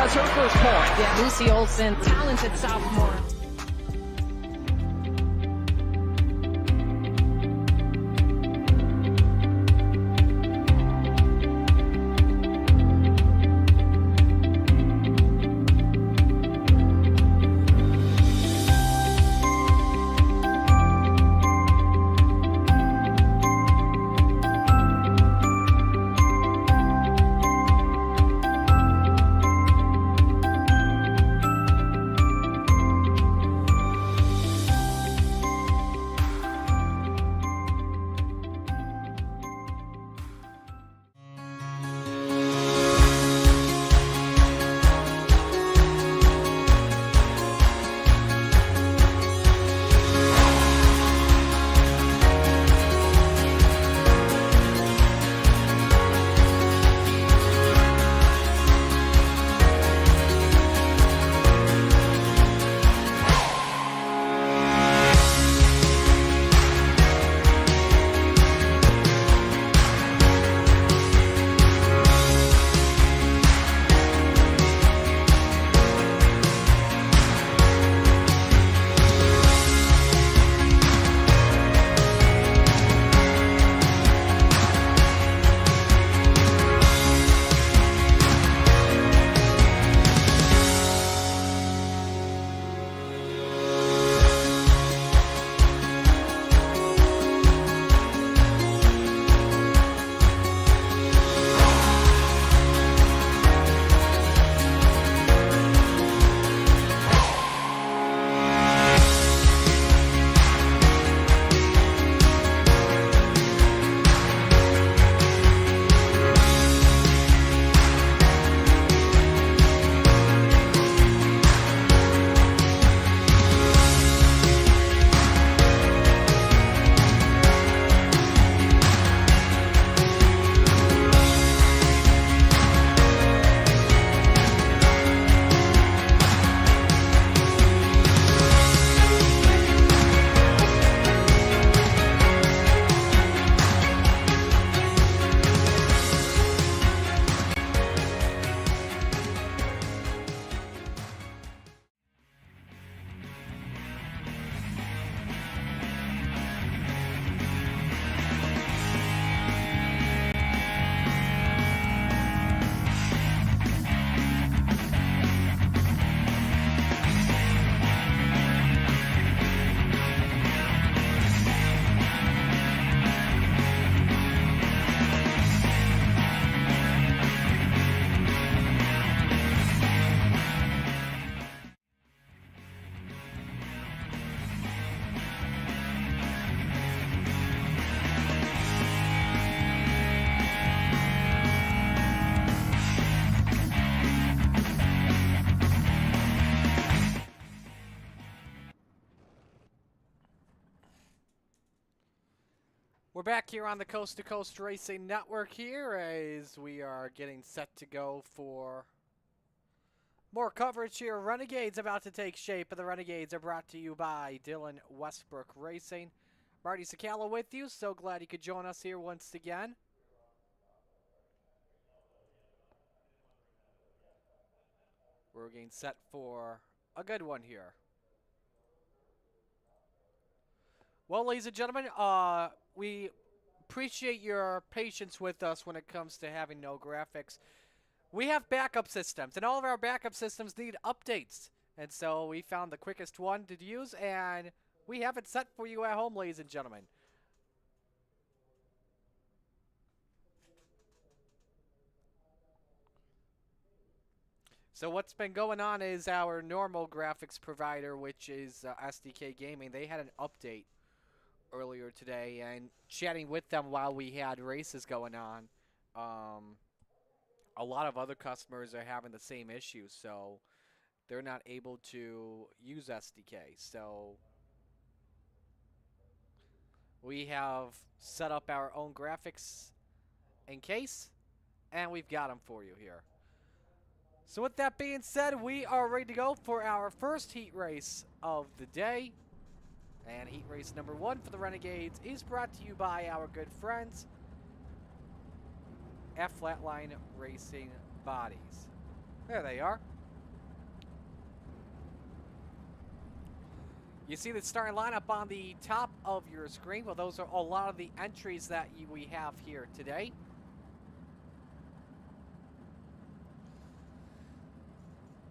Her first point. Yeah, Lucy Olson, talented sophomore. back here on the Coast to Coast Racing Network here as we are getting set to go for more coverage here. Renegades about to take shape, and the Renegades are brought to you by Dylan Westbrook Racing. Marty Sakala with you. So glad you could join us here once again. We're getting set for a good one here. Well, ladies and gentlemen, we appreciate your patience with us when it comes to having no graphics. We have backup systems, and all of our backup systems need updates. And so we found the quickest one to use, and we have it set for you at home, ladies and gentlemen. So what's been going on is our normal graphics provider, which is SDK Gaming. They had an update earlier today, and chatting with them while we had races going on, a lot of other customers are having the same issue, so they're not able to use SDK. So we have set up our own graphics in case, and we've got them for you here. So with that being said, we are ready to go for our first heat race of the day. And heat race number 1 for the Renegades is brought to you by our good friends at Flatline Racing Bodies. There they are. You see the starting lineup on the top of your screen. Well, those are a lot of the entries that we have here today.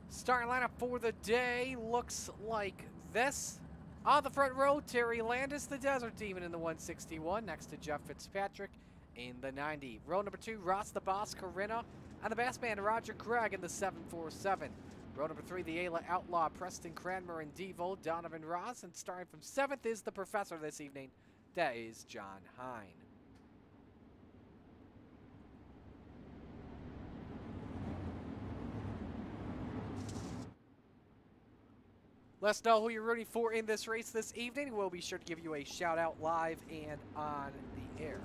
Starting lineup for the day looks like this. On the front row, Terry Landis, the Desert Demon in the 161, next to Jeff Fitzpatrick in the 90. Row number 2, Ross the Boss Corinna, and the Bassman Roger Craig in the 747. Row number 3, the Ayla Outlaw, Preston Cranmer and Devo, Donovan Ross, and starting from 7th is the Professor this evening. That is John Hine. Let us know who you're rooting for in this race this evening. We'll be sure to give you a shout out live and on the air.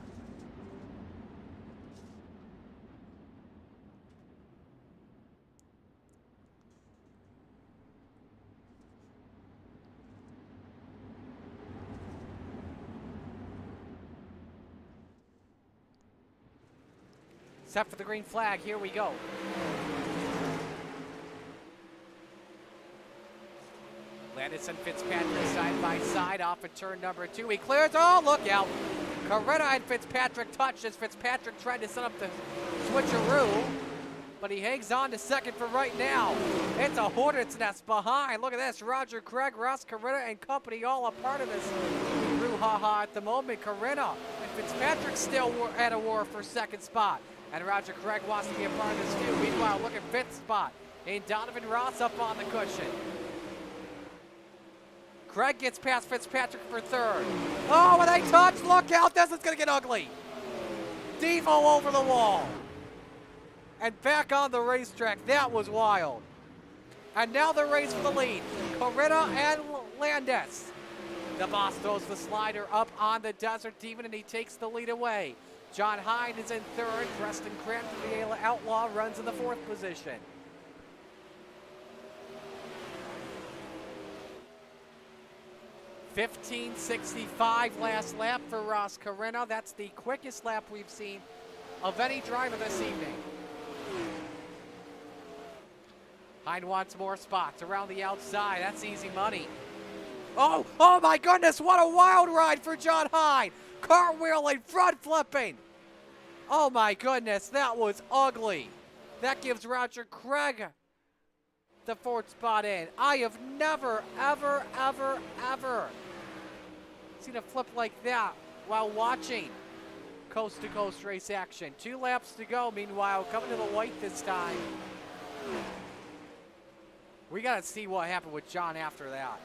Set for the green flag. Here we go. Landis and Fitzpatrick side by side off of turn number 2. He clears. Oh, look out. Corinna and Fitzpatrick touched as Fitzpatrick tried to set up the switcheroo, but he hangs on to second for right now. It's a hornet's nest behind. Look at this. Roger Craig, Ross Corinna, and company all a part of this brouhaha at the moment. Corinna and Fitzpatrick still at a war for second spot, and Roger Craig wants to be a part of this too. Meanwhile, look at fifth spot. And Donovan Ross up on the cushion. Craig gets past Fitzpatrick for third. Oh, when they touch, look out, this is going to get ugly. Devo over the wall. And back on the racetrack. That was wild. And now the race for the lead. Corinna and Landis. The Boss throws the slider up on the Desert Demon, and he takes the lead away. John Hine is in third. Preston Cranton, the Ayla Outlaw, runs in the 4th position. .15.65 last lap for Ross Corinna. That's the quickest lap we've seen of any driver this evening. Hine wants more spots around the outside. That's easy money. Oh my goodness, what a wild ride for John Hine. Cartwheeling, front flipping. Oh my goodness, that was ugly. That gives Roger Craig the 4th spot in. I have never, ever seen a flip like that while watching Coast to Coast race action. 2 laps to go. Meanwhile, coming to the white this time. We got to see what happened with John after that.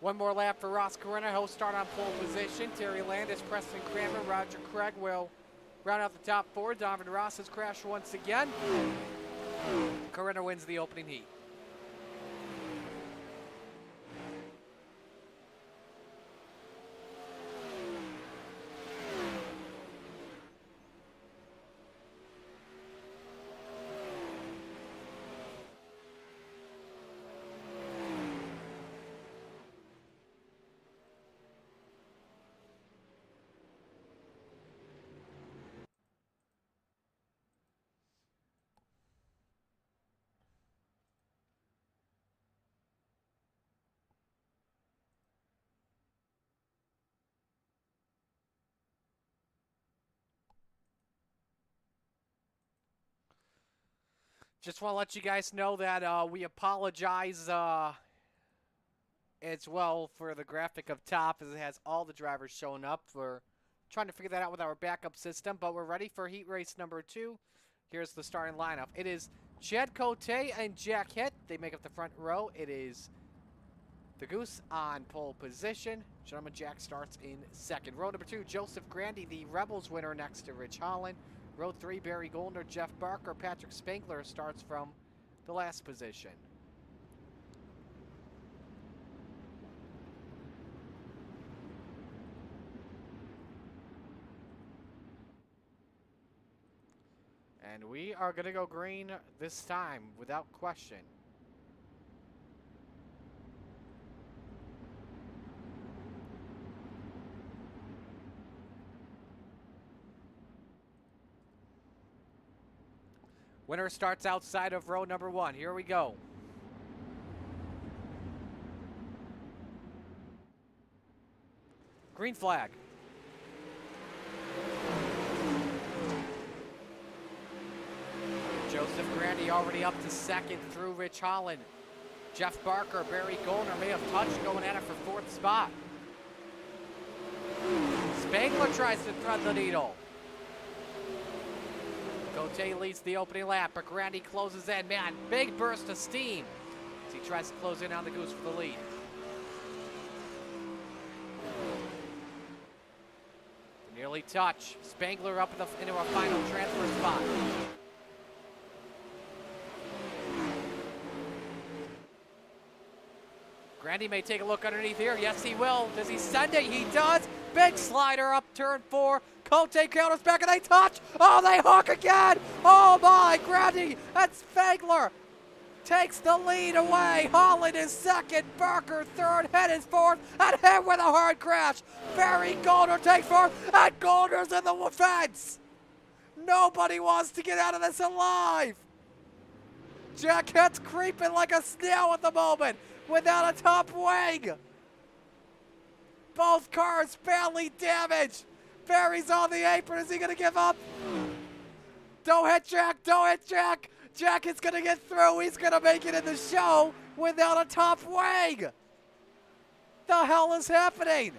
One more lap for Ross Corinna. He'll start on pole position. Terry Landis, Preston Cranmer, Roger Craig will round out the top 4. Donovan Ross has crashed once again. Corinna wins the opening heat. Just want to let you guys know that we apologize as well for the graphic up top, as it has all the drivers showing up. We're trying to figure that out with our backup system, but we're ready for heat race number 2. Here's the starting lineup. It is Chad Cote and Jack Hitt. They make up the front row. It is the Goose on pole position. Gentleman Jack starts in second. Row number 2, Joseph Grandy, the Rebels winner, next to Rich Holland. Row 3, Barry Goldner, Jeff Barker, Patrick Spangler starts from the last position. And we are going to go green this time, without question. Winner starts outside of row number 1. Here we go. Green flag. Joseph Grandy already up to second through Rich Holland. Jeff Barker, Barry Goldner may have touched going at it for 4th spot. Spangler tries to thread the needle. Cote leads the opening lap, but Grandy closes in. Man, big burst of steam as he tries to close in on the Goose for the lead. Nearly touch. Spangler up into a final transfer spot. Grandy may take a look underneath here. Yes, he will. Does he send it? He does. Big slider up turn 4. Cote counters back and they touch. Oh, they hook again. Oh my, Grandy and Spangler takes the lead away. Holland is second, Barker third, Hitt is fourth, and Hitt with a hard crash. Barry Goldner takes fourth, and Goldner's in the fence. Nobody wants to get out of this alive. Jack Hitt's creeping like a snail at the moment without a top wing. Both cars badly damaged. Barry's on the apron. Is he going to give up? Don't hit Jack. Don't hit Jack. Jack is going to get through. He's going to make it in the show without a top wing. The hell is happening?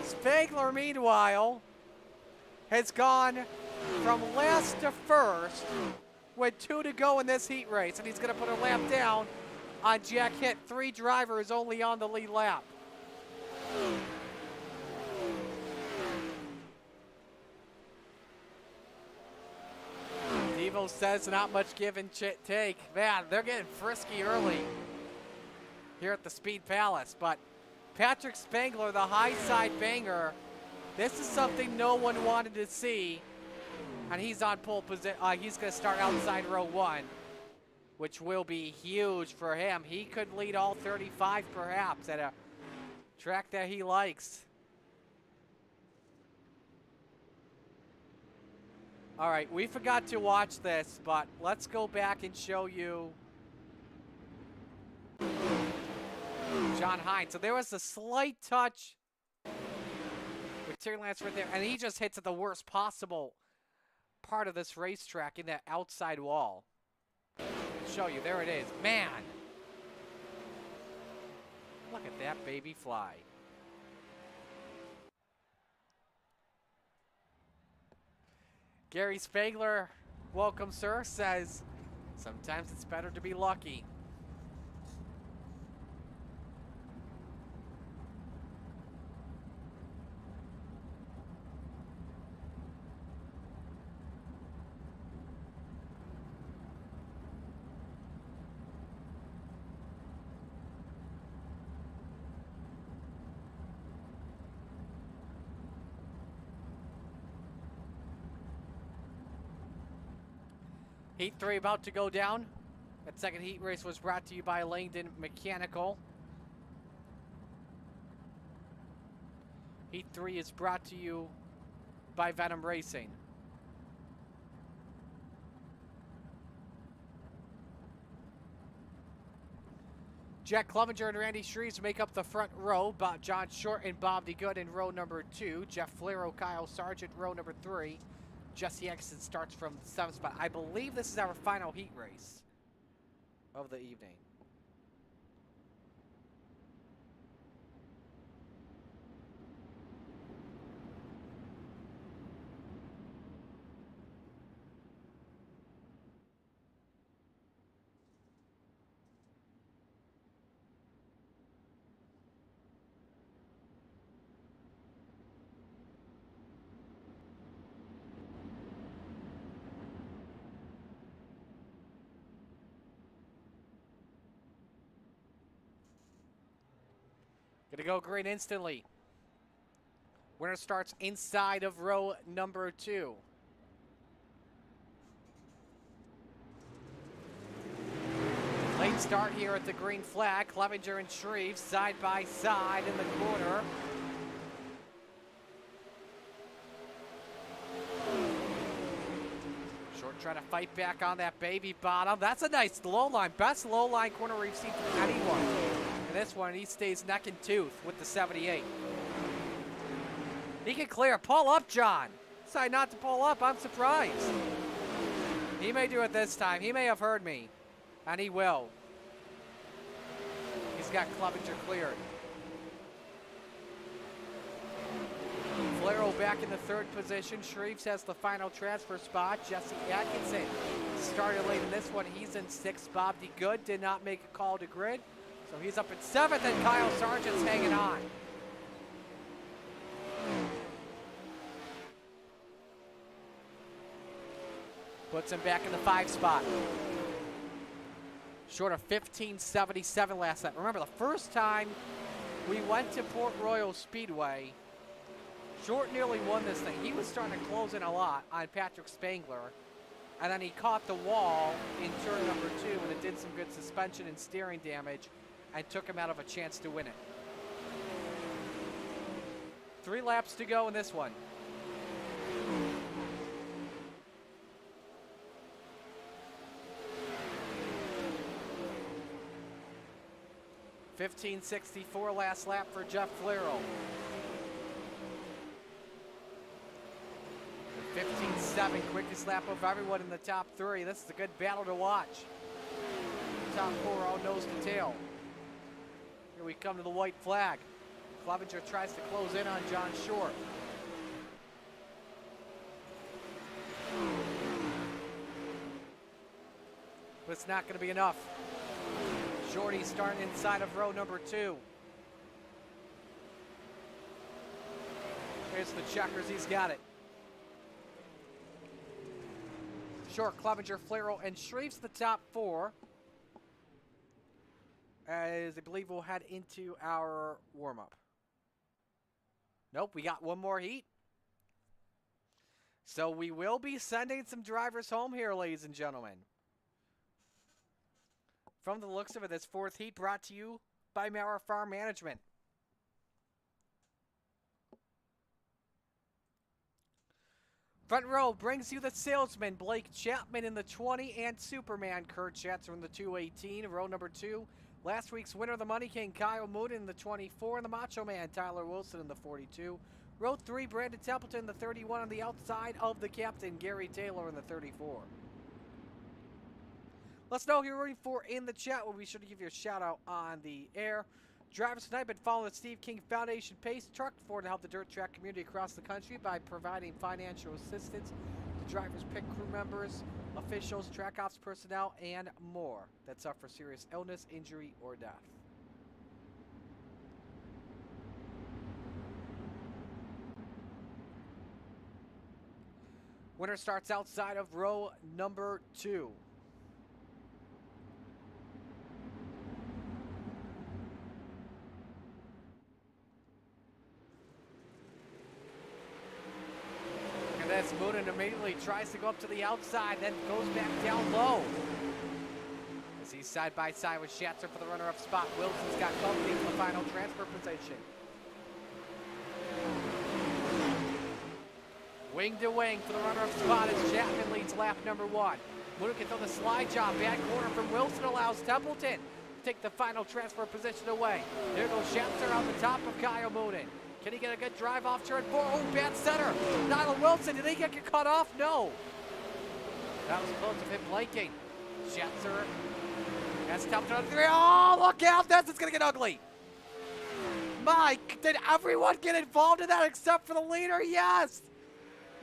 Spangler, meanwhile, has gone from last to first with 2 to go in this heat race, and he's going to put a lap down on Jack Hitt. 3 drivers only on the lead lap. Devo says not much give and take. Man, they're getting frisky early here at the Speed Palace, but Patrick Spangler, the high side banger, this is something no one wanted to see, and he's on pole position. He's going to start outside row 1, which will be huge for him. He could lead all 35 perhaps at a track that he likes. All right, we forgot to watch this, but let's go back and show you John Hines. So there was a slight touch with Terry Lance right there, and he just hits at the worst possible part of this racetrack in that outside wall. I'll show you, there it is. Man, look at that baby fly. Gary Spangler, welcome sir, says, sometimes it's better to be lucky. Heat 3 about to go down. That second heat race was brought to you by Langdon Mechanical. Heat 3 is brought to you by Venom Racing. Jack Clevenger and Randy Shreves make up the front row. John Short and Bob DeGood in row number 2. Jeff Flero, Kyle Sargent, row number 3. Jesse Atkinson starts from the 7th spot. I believe this is our final heat race of the evening. Gonna go green instantly. Winner starts inside of row number 2. Late start here at the green flag. Clevenger and Shreve side by side in the corner. Short trying to fight back on that baby bottom. That's a nice low line. Best low line corner we've seen from anyone. And this one, he stays neck and tooth with the 78. He can clear. Pull up, John. Decide not to pull up. I'm surprised. He may do it this time. He may have heard me. And he will. He's got Clevenger cleared. Flero back in the 3rd position. Shreves has the final transfer spot. Jesse Atkinson started late in this one. He's in 6th. Bob D. Good did not make a call to grid. So he's up at 7th, and Kyle Sargent's hanging on. Puts him back in the 5 spot. Short of 15.77 last lap. Remember, the first time we went to Port Royal Speedway, Short nearly won this thing. He was starting to close in a lot on Patrick Spangler, and then he caught the wall in turn number 2, and it did some good suspension and steering damage, and took him out of a chance to win it. 3 laps to go in this one. $15.64 last lap for Jeff Flero. 15.7, quickest lap of everyone in the top 3. This is a good battle to watch. Top 4 all nose to tail. Here we come to the white flag. Clevenger tries to close in on John Short. But it's not going to be enough. Shorty starting inside of row number 2. Here's the checkers, he's got it. Short, Clevenger, Flero, and Shreves the top 4. As I believe we'll head into our warm-up. Nope, we got one more heat. So we will be sending some drivers home here, ladies and gentlemen. From the looks of it, this 4th heat brought to you by Mara Farm Management. Front row brings you the salesman, Blake Chapman in the 20, and Superman, Kurt Schatzer in the 218. Row number 2, last week's winner, the Money King, Kyle Moon in the 24, and the Macho Man, Tyler Wilson in the 42. Row 3, Brandon Templeton in the 31 on the outside of the captain, Gary Taylor in the 34. Let's know who you're rooting for in the chat. We'll be sure to give you a shout out on the air. Drivers tonight been following the Steve King Foundation Pace Truck Ford to help the dirt track community across the country by providing financial assistance to drivers, pit crew members, officials, track ops personnel, and more that suffer serious illness, injury, or death. Winner starts outside of row number 2. This Moonen immediately tries to go up to the outside, then goes back down low. As he's side by side with Schatzer for the runner-up spot. Wilson's got company for the final transfer position. Wing to wing for the runner-up spot as Chapman leads lap number 1. Moonen can throw the slide job. Bad corner from Wilson allows Templeton to take the final transfer position away. There goes Schatzer on the top of Kyle Moonen. Can he get a good drive off turn 4? Oh, bad center. Nyla Wilson, did he get cut off? No. That was close to him blanking. Schatzer. That's tough to 3. Oh, look out. This is going to get ugly. Mike, did everyone get involved in that except for the leader? Yes.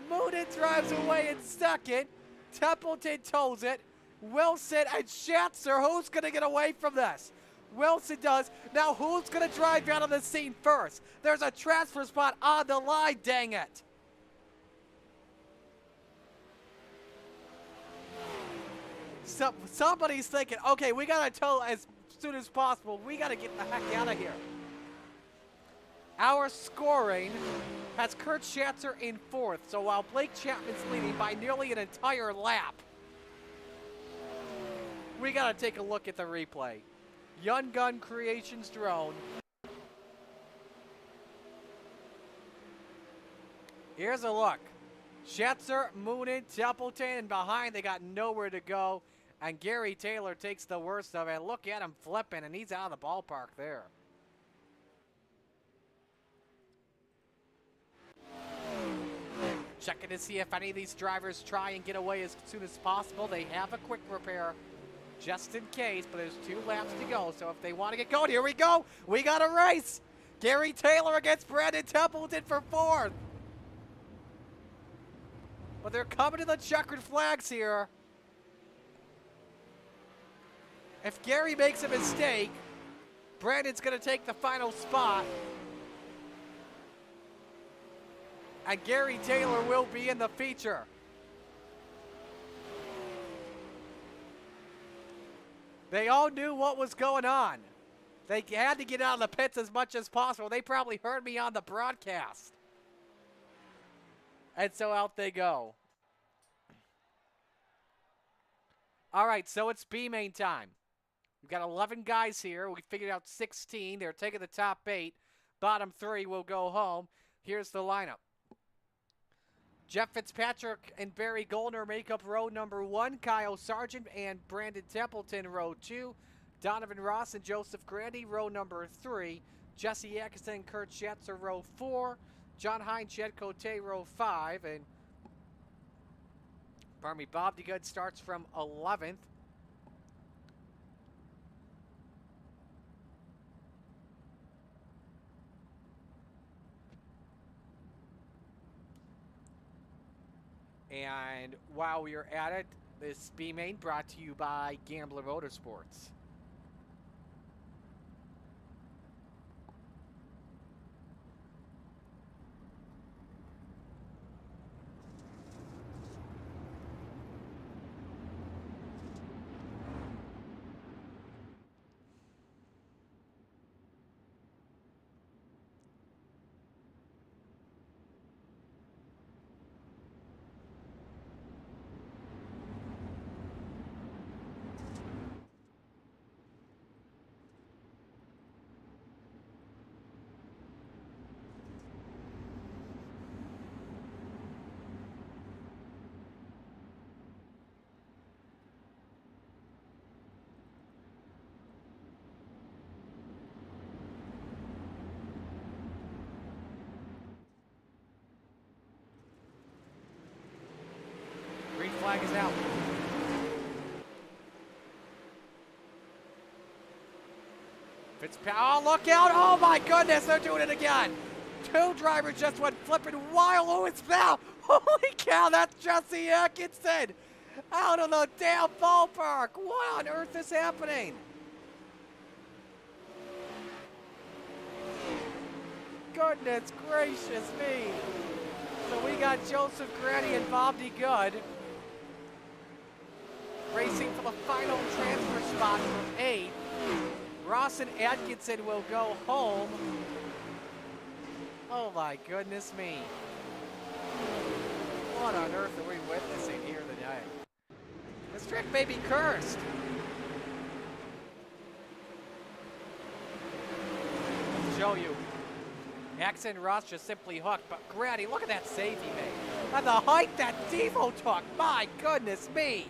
Moonin drives away in second. Templeton toes it. Wilson and Schatzer. Who's going to get away from this? Wilson does. Now who's going to drive out of the scene first? There's a transfer spot on the line, dang it. Somebody's thinking, okay, we got to tow as soon as possible. We got to get the heck out of here. Our scoring has Kurt Schatzer in 4th, so while Blake Chapman's leading by nearly an entire lap, we got to take a look at the replay. Young Gun Creations drone. Here's a look. Schatzer, Moonin, Templeton, and behind they got nowhere to go. And Gary Taylor takes the worst of it. Look at him flipping, and he's out of the ballpark there. Checking to see if any of these drivers try and get away as soon as possible. They have a quick repair just in case, but there's 2 laps to go. So if they want to get going, here we go. We got a race. Gary Taylor against Brandon Templeton for 4th. But they're coming to the checkered flags here. If Gary makes a mistake, Brandon's going to take the final spot. And Gary Taylor will be in the feature. They all knew what was going on. They had to get out of the pits as much as possible. They probably heard me on the broadcast. And so out they go. All right, so it's B-main time. We've got 11 guys here. We figured out 16. They're taking the top 8. Bottom 3 will go home. Here's the lineup. Jeff Fitzpatrick and Barry Goldner make up row number 1. Kyle Sargent and Brandon Templeton, row 2. Donovan Ross and Joseph Grandy, row number 3. Jesse Atkinson and Kurt Schatzer, row 4. John Hine, Jed Cote, row 5. And pardon me, Bob DeGood starts from 11th. And while we are at it, this B-main brought to you by Gambler Motorsports. Green flag is out. Oh, look out. Oh, my goodness. They're doing it again. 2 drivers just went flipping wild. Oh, it's now. Holy cow. That's Jesse Atkinson out of the damn ballpark. What on earth is happening? Goodness gracious me. So we got Joseph Granny and Bob DeGood racing for the final transfer spot from 8. Ross and Atkinson will go home. Oh my goodness me. What on earth are we witnessing here today? This track may be cursed. I'll show you. Atkinson and Ross just simply hooked, but Granny, look at that save he made. And the height that Devo took, my goodness me.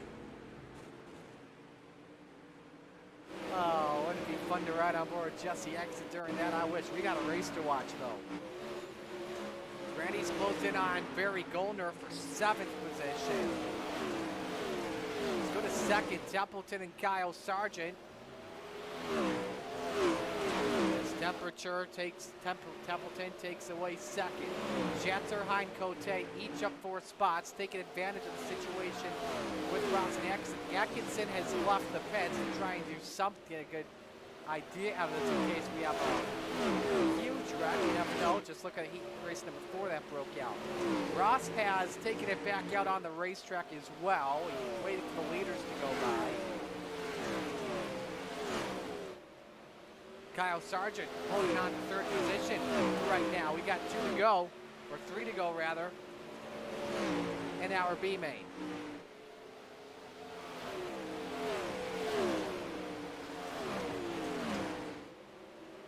Oh, wouldn't it be fun to ride on board Jesse Atkinson during that? I wish. We got a race to watch, though. Granny's closed in on Barry Goldner for 7th position. Let's go to 2nd, Templeton and Kyle Sargent. As Templeton takes away 2nd. Schatzer, Hein, Cote, each up 4 spots, taking advantage of the situation with Ross and Atkinson has left the pits to try and do something, a good idea out of this in case we have a huge wreck. You never know. Just look at heat race number 4 that broke out. Ross has taken it back out on the racetrack as well. He's waiting for the leaders to go by. Kyle Sargent holding on to 3rd position right now. We got 2 to go, or 3 to go rather, in our B-main.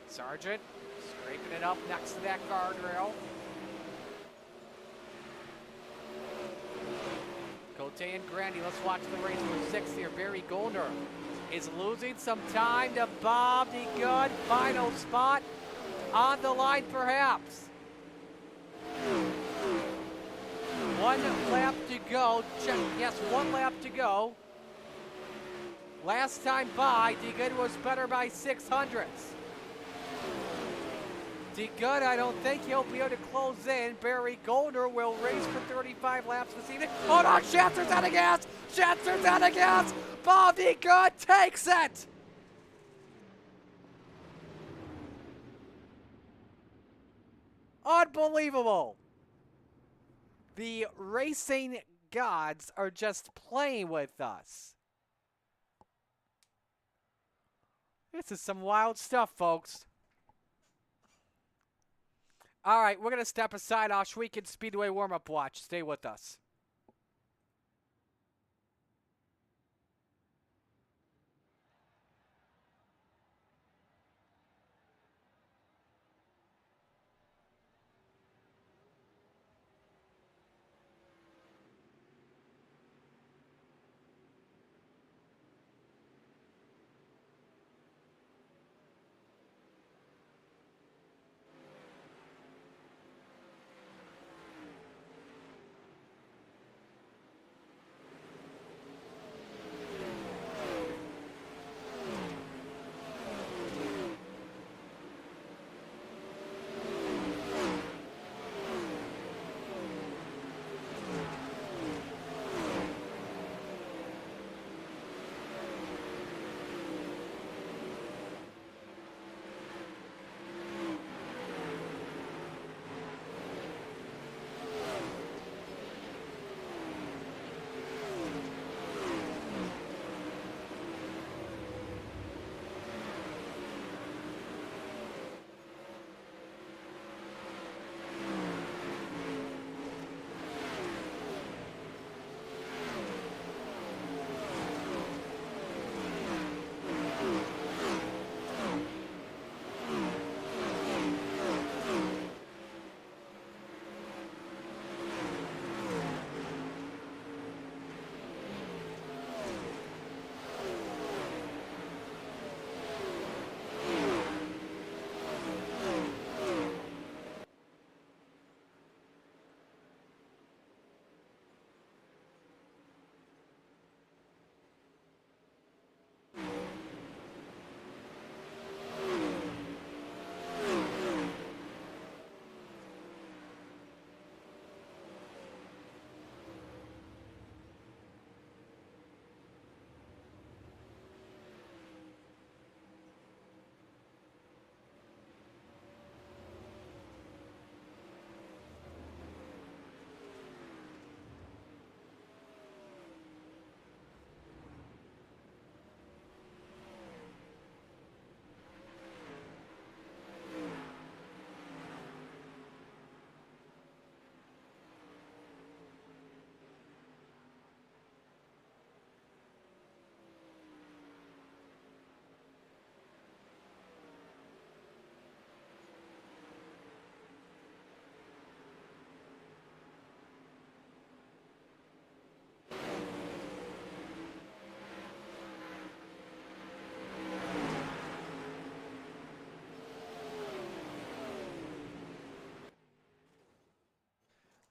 Sargent scraping it up next to that guardrail. Cote and Grandy, let's watch the race for 6th here. Barry Goldner is losing some time to Bob DeGood. Final spot on the line perhaps. 1 lap to go. Yes, 1 lap to go. Last time by, DeGood was better by 0.06. DeGood, I don't think he'll be able to close in. Barry Goldner will race for 35 laps this evening. Oh no, Schatzer's out of gas! Schatzer's out of gas! Bob DeGood takes it! Unbelievable! The racing gods are just playing with us. This is some wild stuff, folks. All right, we're going to step aside. Oshweekend Speedway warm-up watch. Stay with us.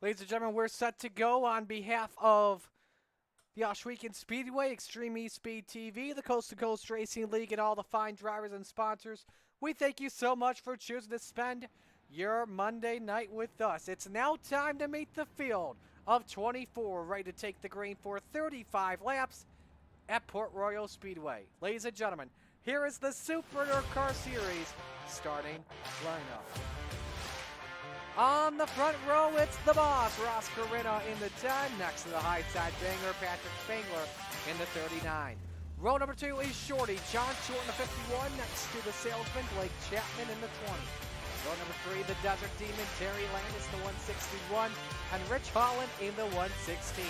Ladies and gentlemen, we're set to go on behalf of the Oshweekend Speedway, Extreme E-Speed TV, the Coast to Coast Racing League, and all the fine drivers and sponsors. We thank you so much for choosing to spend your Monday night with us. It's now time to meet the field of 24, ready to take the green for 35 laps at Port Royal Speedway. Ladies and gentlemen, here is the Super Car Series starting lineup. On the front row, it's the boss, Ross Corinna in the 10. Next to the high side banger, Patrick Spangler in the 39. Row number 2 is Shorty, John Short in the 51. Next to the salesman, Blake Chapman in the 20. Row number 3, the Desert Demon, Terry Landis in the 161. And Rich Holland in the 116.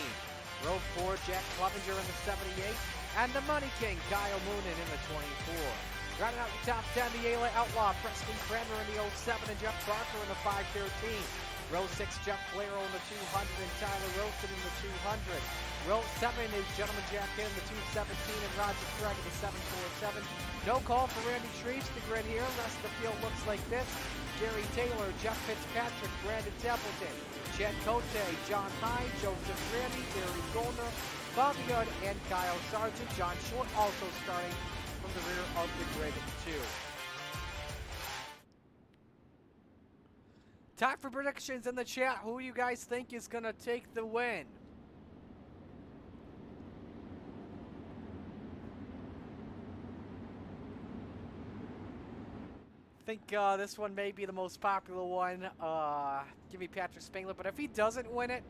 Row 4, Jack Clevenger in the 78. And the Money King, Kyle Moonen in the 24. Rounding out the top 10, the Outlaw, Preston Kramer in the 07, and Jeff Barker in the 513. Row 6, Jeff Flero in the 200, and Tyler Roasted in the 200. Row 7 is Gentleman Jack in the 217, and Roger Craig in the 747. No call for Randy Shreves to grid here. Rest of the field looks like this. Gary Taylor, Jeff Fitzpatrick, Brandon Templeton, Chad Cote, John Hine, Joseph Randy, Gary Goldner, Bobby Good, and Kyle Sargent. John Short also starting from the rear of the grid, too. Time for predictions in the chat. Who you guys think is going to take the win? I think this one may be the most popular one. Give me Patrick Spangler, but if he doesn't win it,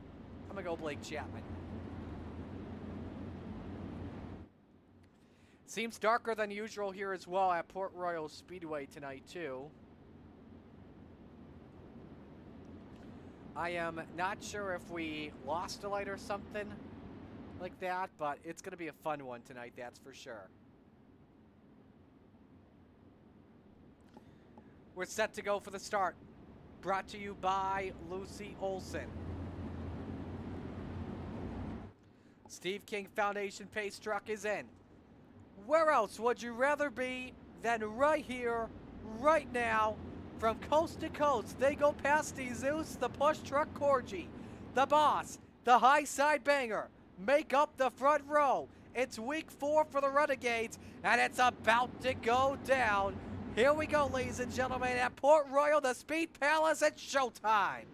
I'm going to go Blake Chapman. Seems darker than usual here as well at Port Royal Speedway tonight, too. I am not sure if we lost a light or something like that, but it's going to be a fun one tonight, that's for sure. We're set to go for the start. Brought to you by Lucy Olson. Steve King Foundation Pace Truck is in. Where else would you rather be than right here, right now, from coast to coast? They go past the Zeus, the push truck Corgi, the boss, the high side banger, make up the front row. It's week 4 for the Renegades, and it's about to go down. Here we go, ladies and gentlemen, at Port Royal, the Speed Palace. It's showtime.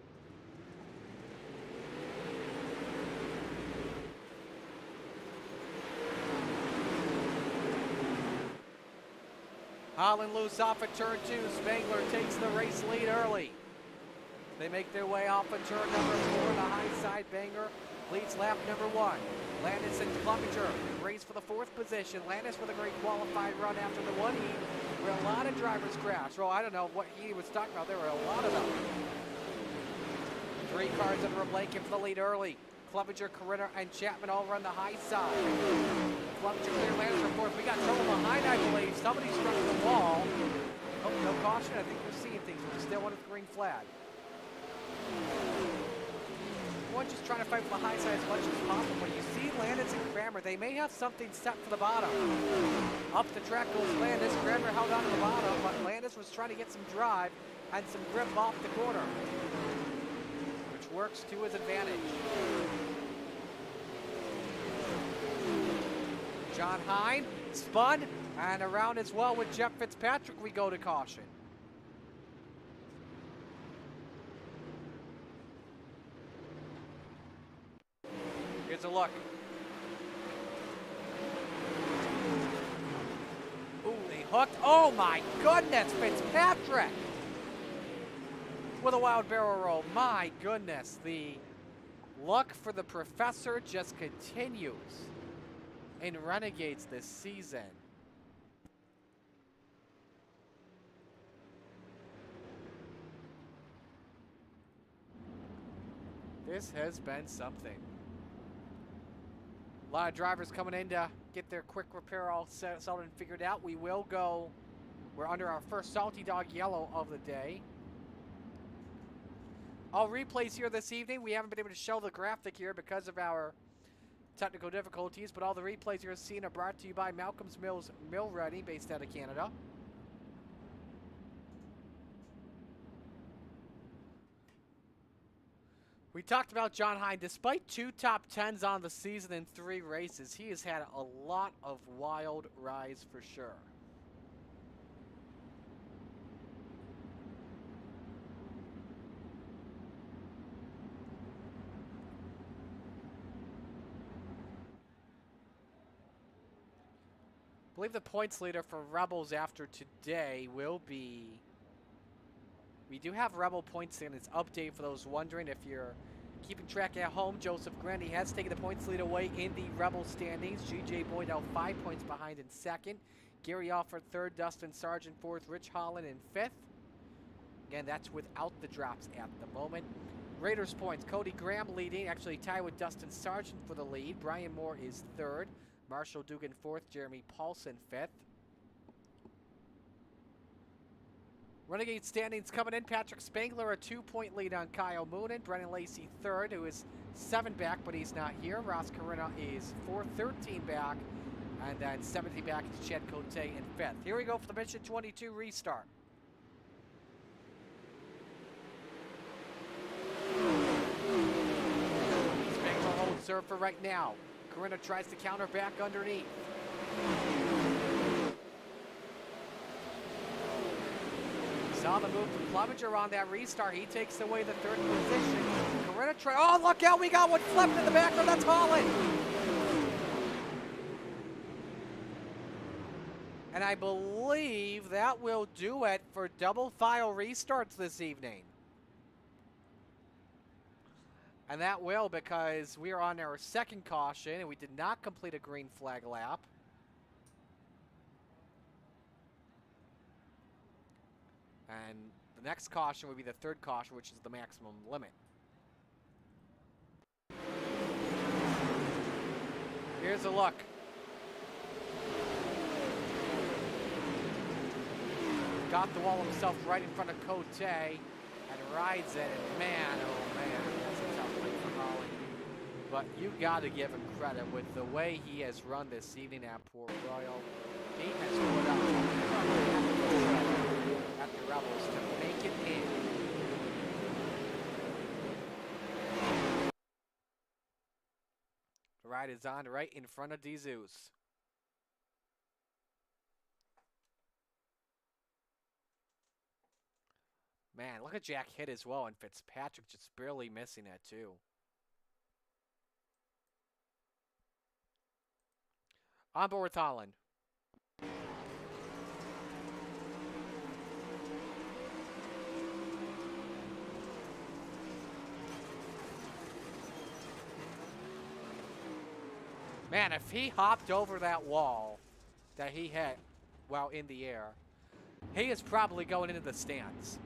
Holland loose off at turn 2. Spangler takes the race lead early. They make their way off at turn number 4. The high side banger leads lap number 1. Landis and Clevenger race for the 4th position. Landis with a great qualified run after the 1 heat, where a lot of drivers crashed. Well, I don't know what he was talking about. There were a lot of them. 3 cars under a blanket for the lead early. Clevenger, Corinna, and Chapman all run the high side. Clevenger clear Landis for 4th. We got trouble behind, I believe. Somebody struck the wall. Oh, no caution. I think we're seeing things. We're still under the green flag. One just trying to fight for the high side as much as possible. When you see Landis and Kramer, they may have something set for the bottom. Up the track goes Landis. Kramer held on to the bottom, but Landis was trying to get some drive and some grip off the corner, which works to his advantage. John Hine spun, and around as well with Jeff Fitzpatrick, we go to caution. Here's a look. Ooh, they hooked. Oh my goodness, Fitzpatrick! With a wild barrel roll. My goodness, the luck for the professor just continues in Renegades this season. This has been something. A lot of drivers coming in to get their quick repair all settled and figured out. We will go. We're under our first Salty Dog Yellow of the day. All replays here this evening. We haven't been able to show the graphic here because of our technical difficulties, but all the replays you're seeing are brought to you by Malcolm's Mills Mill Ready, based out of Canada. We talked about John Hine. Despite 2 top 10s on the season in 3 races, he has had a lot of wild rides for sure. I believe the points leader for Rebels after today will be... We do have Rebel points in its update for those wondering. If you're keeping track at home, Joseph Grandy has taken the points lead away in the Rebel standings. G.J. Boyd out 5 points behind in second. Gary Alford third, Dustin Sargent fourth, Rich Holland in fifth. Again, that's without the drops at the moment. Raiders points, Cody Graham leading, actually tied with Dustin Sargent for the lead. Brian Moore is third. Marshall Dugan fourth, Jeremy Paulson fifth. Renegade standings coming in. Patrick Spangler a 2-point lead on Kyle Moonen. Brennan Lacey third, who is 7 back, but he's not here. Ross Carina is fourth, 13 back. And then 17 back is Chad Cote in fifth. Here we go for the Mission 22 restart. Spangler holds serve for right now. Carina tries to counter back underneath. Saw the move from Clevenger on that restart. He takes away the third position. Carina oh, look out, we got one flipped in the background. That's Holland. And I believe that will do it for double file restarts this evening. And that will, because we are on our second caution and we did not complete a green flag lap. And the next caution would be the third caution, which is the maximum limit. Here's a look. Got the wall himself right in front of Cote and rides it, and man, oh man, that's a tough play for Holland. But you got to give him credit with the way he has run this evening at Port Royal. He has put up at the Rebels to make it in. The ride is on right in front of DeZeus. Man, look at Jack hit as well, and Fitzpatrick just barely missing that too. On board with Holland. Man, if he hopped over that wall that he hit while in the air, he is probably going into the stands.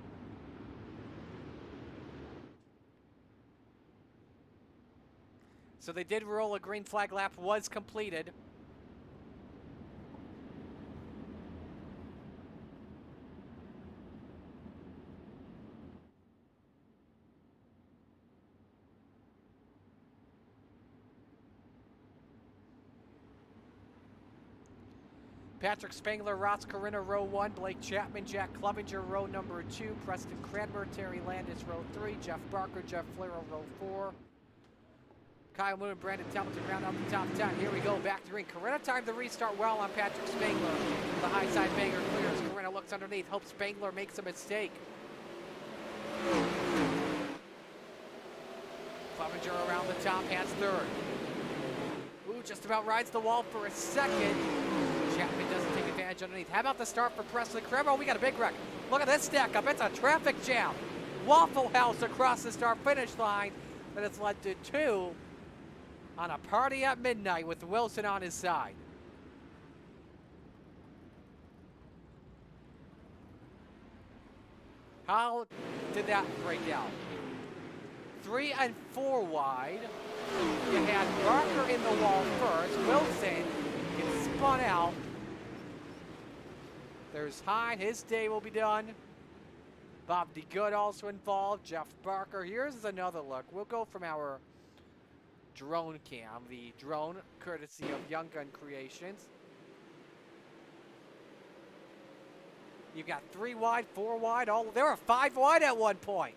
So they did roll a green flag lap, was completed. Patrick Spangler, Ross Carina, row 1. Blake Chapman, Jack Clevenger, row number 2. Preston Cranmer, Terry Landis, row 3. Jeff Barker, Jeff Flero, row 4. Kyle Moon and Brandon Templeton round out the top 10. Here we go, back to the ring. Carina timed the restart well on Patrick Spangler. The high side banger clears. Carina looks underneath, hopes Spangler makes a mistake. Clevenger around the top, has third. Ooh, just about rides the wall for a second. Chapman doesn't take advantage underneath. How about the start for Preston Cranmer? Oh, we got a big wreck. Look at this stack up. It's a traffic jam. Waffle House across the start finish line. That has led to 2 on a party at midnight with Wilson on his side. How did that break out? 3 and 4 wide. You had Barker in the wall first. Wilson gets spun out. There's Hine. His day will be done. Bob DeGood also involved. Jeff Barker. Here's another look. We'll go from our drone cam. The drone, courtesy of Young Gun Creations. You've got 3 wide, 4 wide. There were 5 wide at one point.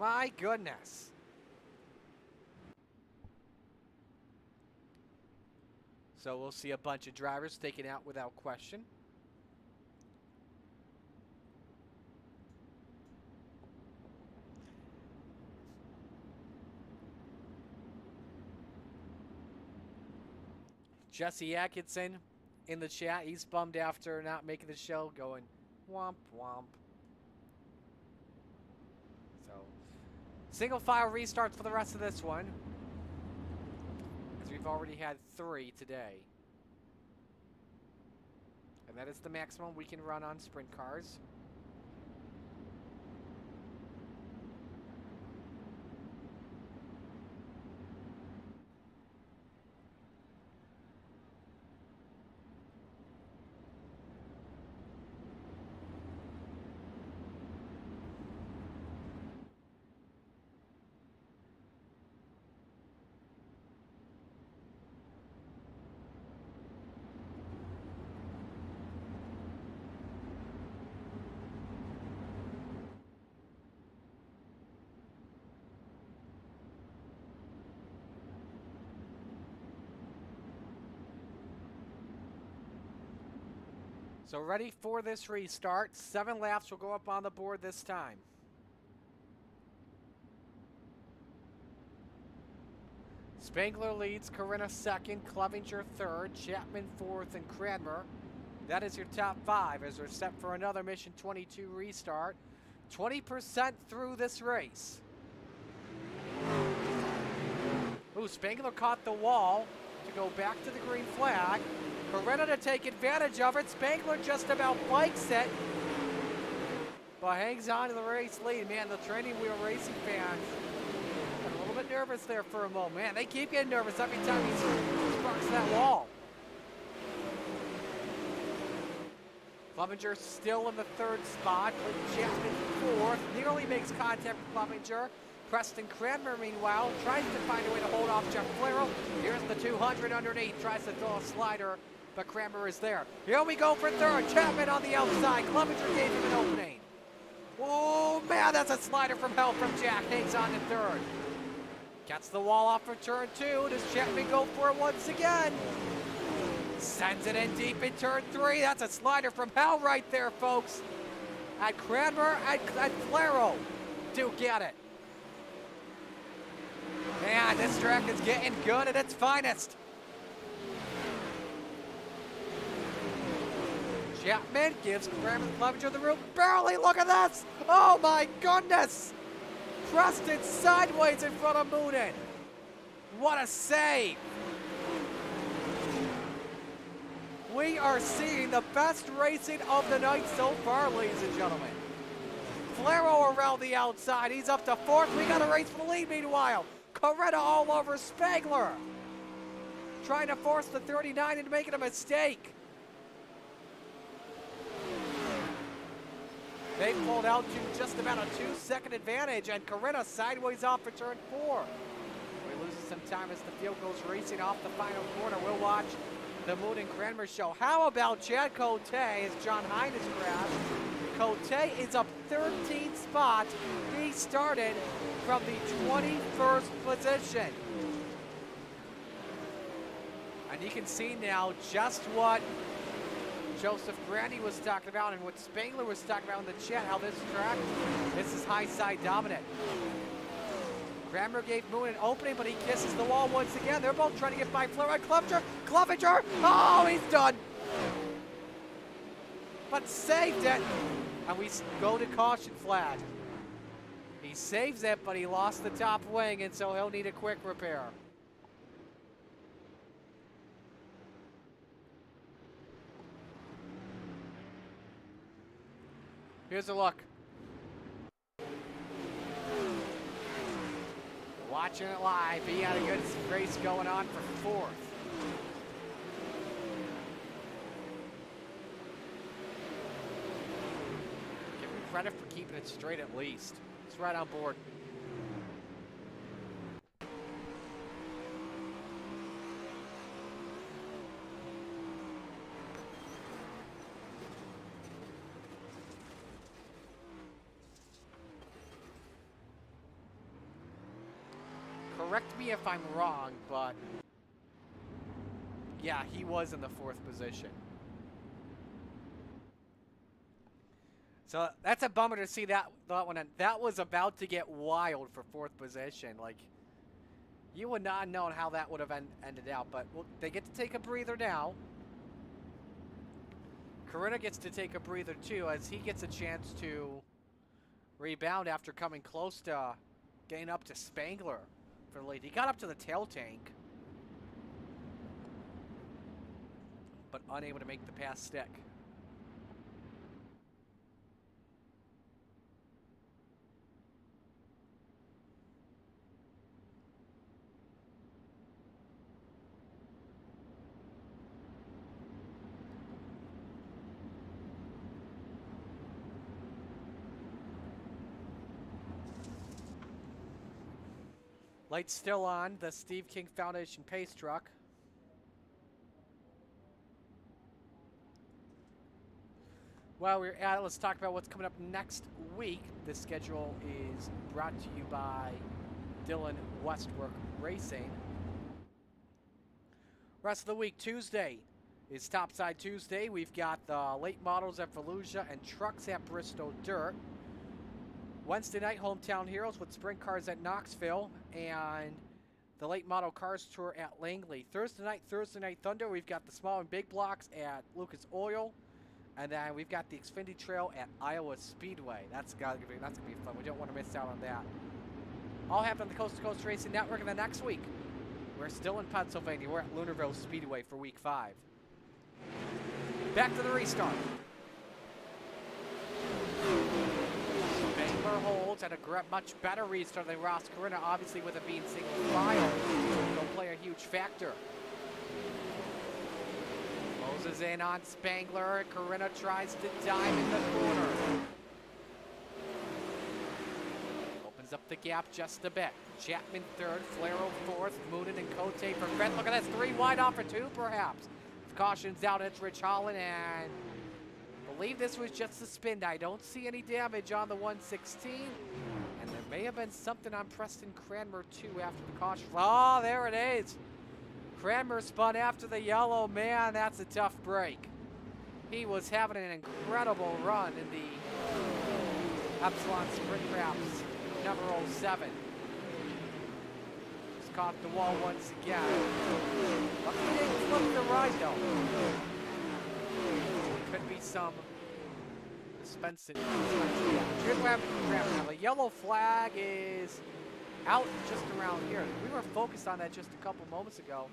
My goodness. So we'll see a bunch of drivers taken out without question. Jesse Atkinson in the chat. He's bummed after not making the show, going womp womp. So, single file restarts for the rest of this one, as we've already had 3 today. And that is the maximum we can run on sprint cars. So ready for this restart. 7 laps will go up on the board this time. Spangler leads, Corinna second, Clevenger third, Chapman fourth, and Cranmer. That is your top 5 as we're set for another Mission 22 restart. 20% through this race. Ooh, Spangler caught the wall to go back to the green flag. Corinna to take advantage of it. Spangler just about bikes it, but hangs on to the race lead. Man, the training wheel racing fans got a little bit nervous there for a moment. Man, they keep getting nervous every time he sparks that wall. Clevenger still in the 3rd spot. Clinton Chapman 4th. Nearly makes contact with Clevenger. Preston Cranmer, meanwhile, tries to find a way to hold off Jeff Flero. Here's the 200 underneath. Tries to throw a slider, but Cranmer is there. Here we go for 3rd. Chapman on the outside. Clevenger gave him an opening. Oh, man, that's a slider from hell from Jack. Hangs on to 3rd. Gets the wall off for turn 2. Does Chapman go for it once again? Sends it in deep in turn 3. That's a slider from hell right there, folks. At Cranmer, at Flero. Do get it. Man, this track is getting good at its finest. Chapman gives Cranmer and Clevenger the route. Barely, look at this! Oh my goodness! Preston sideways in front of Moonen. What a save! We are seeing the best racing of the night so far, ladies and gentlemen. Flero around the outside. He's up to 4th. We got a race for the lead meanwhile. Corinna all over Spangler. Trying to force the 39 into making a mistake. They pulled out to just about a 2-second advantage, and Corinna sideways off for turn 4. We lose some time as the field goes racing off the final corner. We'll watch the Moon and Cranmer show. How about Chad Cote as John Hine has crashed? Cote is up 13 spots. He started from the 21st position. And you can see now just what Joseph Grandy was talking about and what Spangler was talking about in the chat, how this track, this is high side dominant. Cranmer gave Moon an opening, but he kisses the wall once again. They're both trying to get by Flero and Clevenger. Clevenger, oh, he's done. But saved it, and we go to caution flag. He saves it, but he lost the top wing, and so he'll need a quick repair. Here's a look. Watching it live. He had a good race going on for 4th. Give him credit for keeping it straight at least. It's right on board. correct me if I'm wrong, but yeah, he was in the 4th position. So that's a bummer to see that one. That was about to get wild for 4th position. Like, you would not have known how that would have ended out, but they get to take a breather now. Corinna gets to take a breather too, as he gets a chance to rebound after coming close to getting up to Spangler for the lead. He got up to the tail tank, but unable to make the pass stick. Lights still on, the Steve King Foundation pace truck. While we're at it, let's talk about what's coming up next week. This schedule is brought to you by Dylan Westbrook Racing. Rest of the week, Tuesday is Topside Tuesday. We've got the late models at Fallujah and trucks at Bristol Dirt. Wednesday night, Hometown Heroes with sprint cars at Knoxville and the late model cars tour at Langley. Thursday night Thunder, we've got the small and big blocks at Lucas Oil, and then we've got the Xfinity Trail at Iowa Speedway. That's gonna be fun. We don't want to miss out on that. All happened on the Coast to Coast Racing Network, and then next week, we're still in Pennsylvania. We're at Lunarville Speedway for week 5. Back to the restart. Spangler holds at a much better restart than Ross Corinna, obviously with it being single file. Will play a huge factor. Closes in on Spangler, and Corinna tries to dive in the corner. Opens up the gap just a bit. Chapman 3rd, Flero 4th, Moonen and Cote for 5th. Look at this, 3 wide off for 2 perhaps. Caution's out, it's Rich Holland, and I believe this was just a spin. I don't see any damage on the 116. And there may have been something on Preston Cranmer too after the caution. Oh, there it is. Cranmer spun after the yellow. Man, that's a tough break. He was having an incredible run in the Epsilon Sprint Wraps number 07. Just caught the wall once again. Lucky he didn't flip the ride though. Could be some suspension. Here's what happened to Cranmer. Now the yellow flag is out just around here. We were focused on that just a couple moments ago.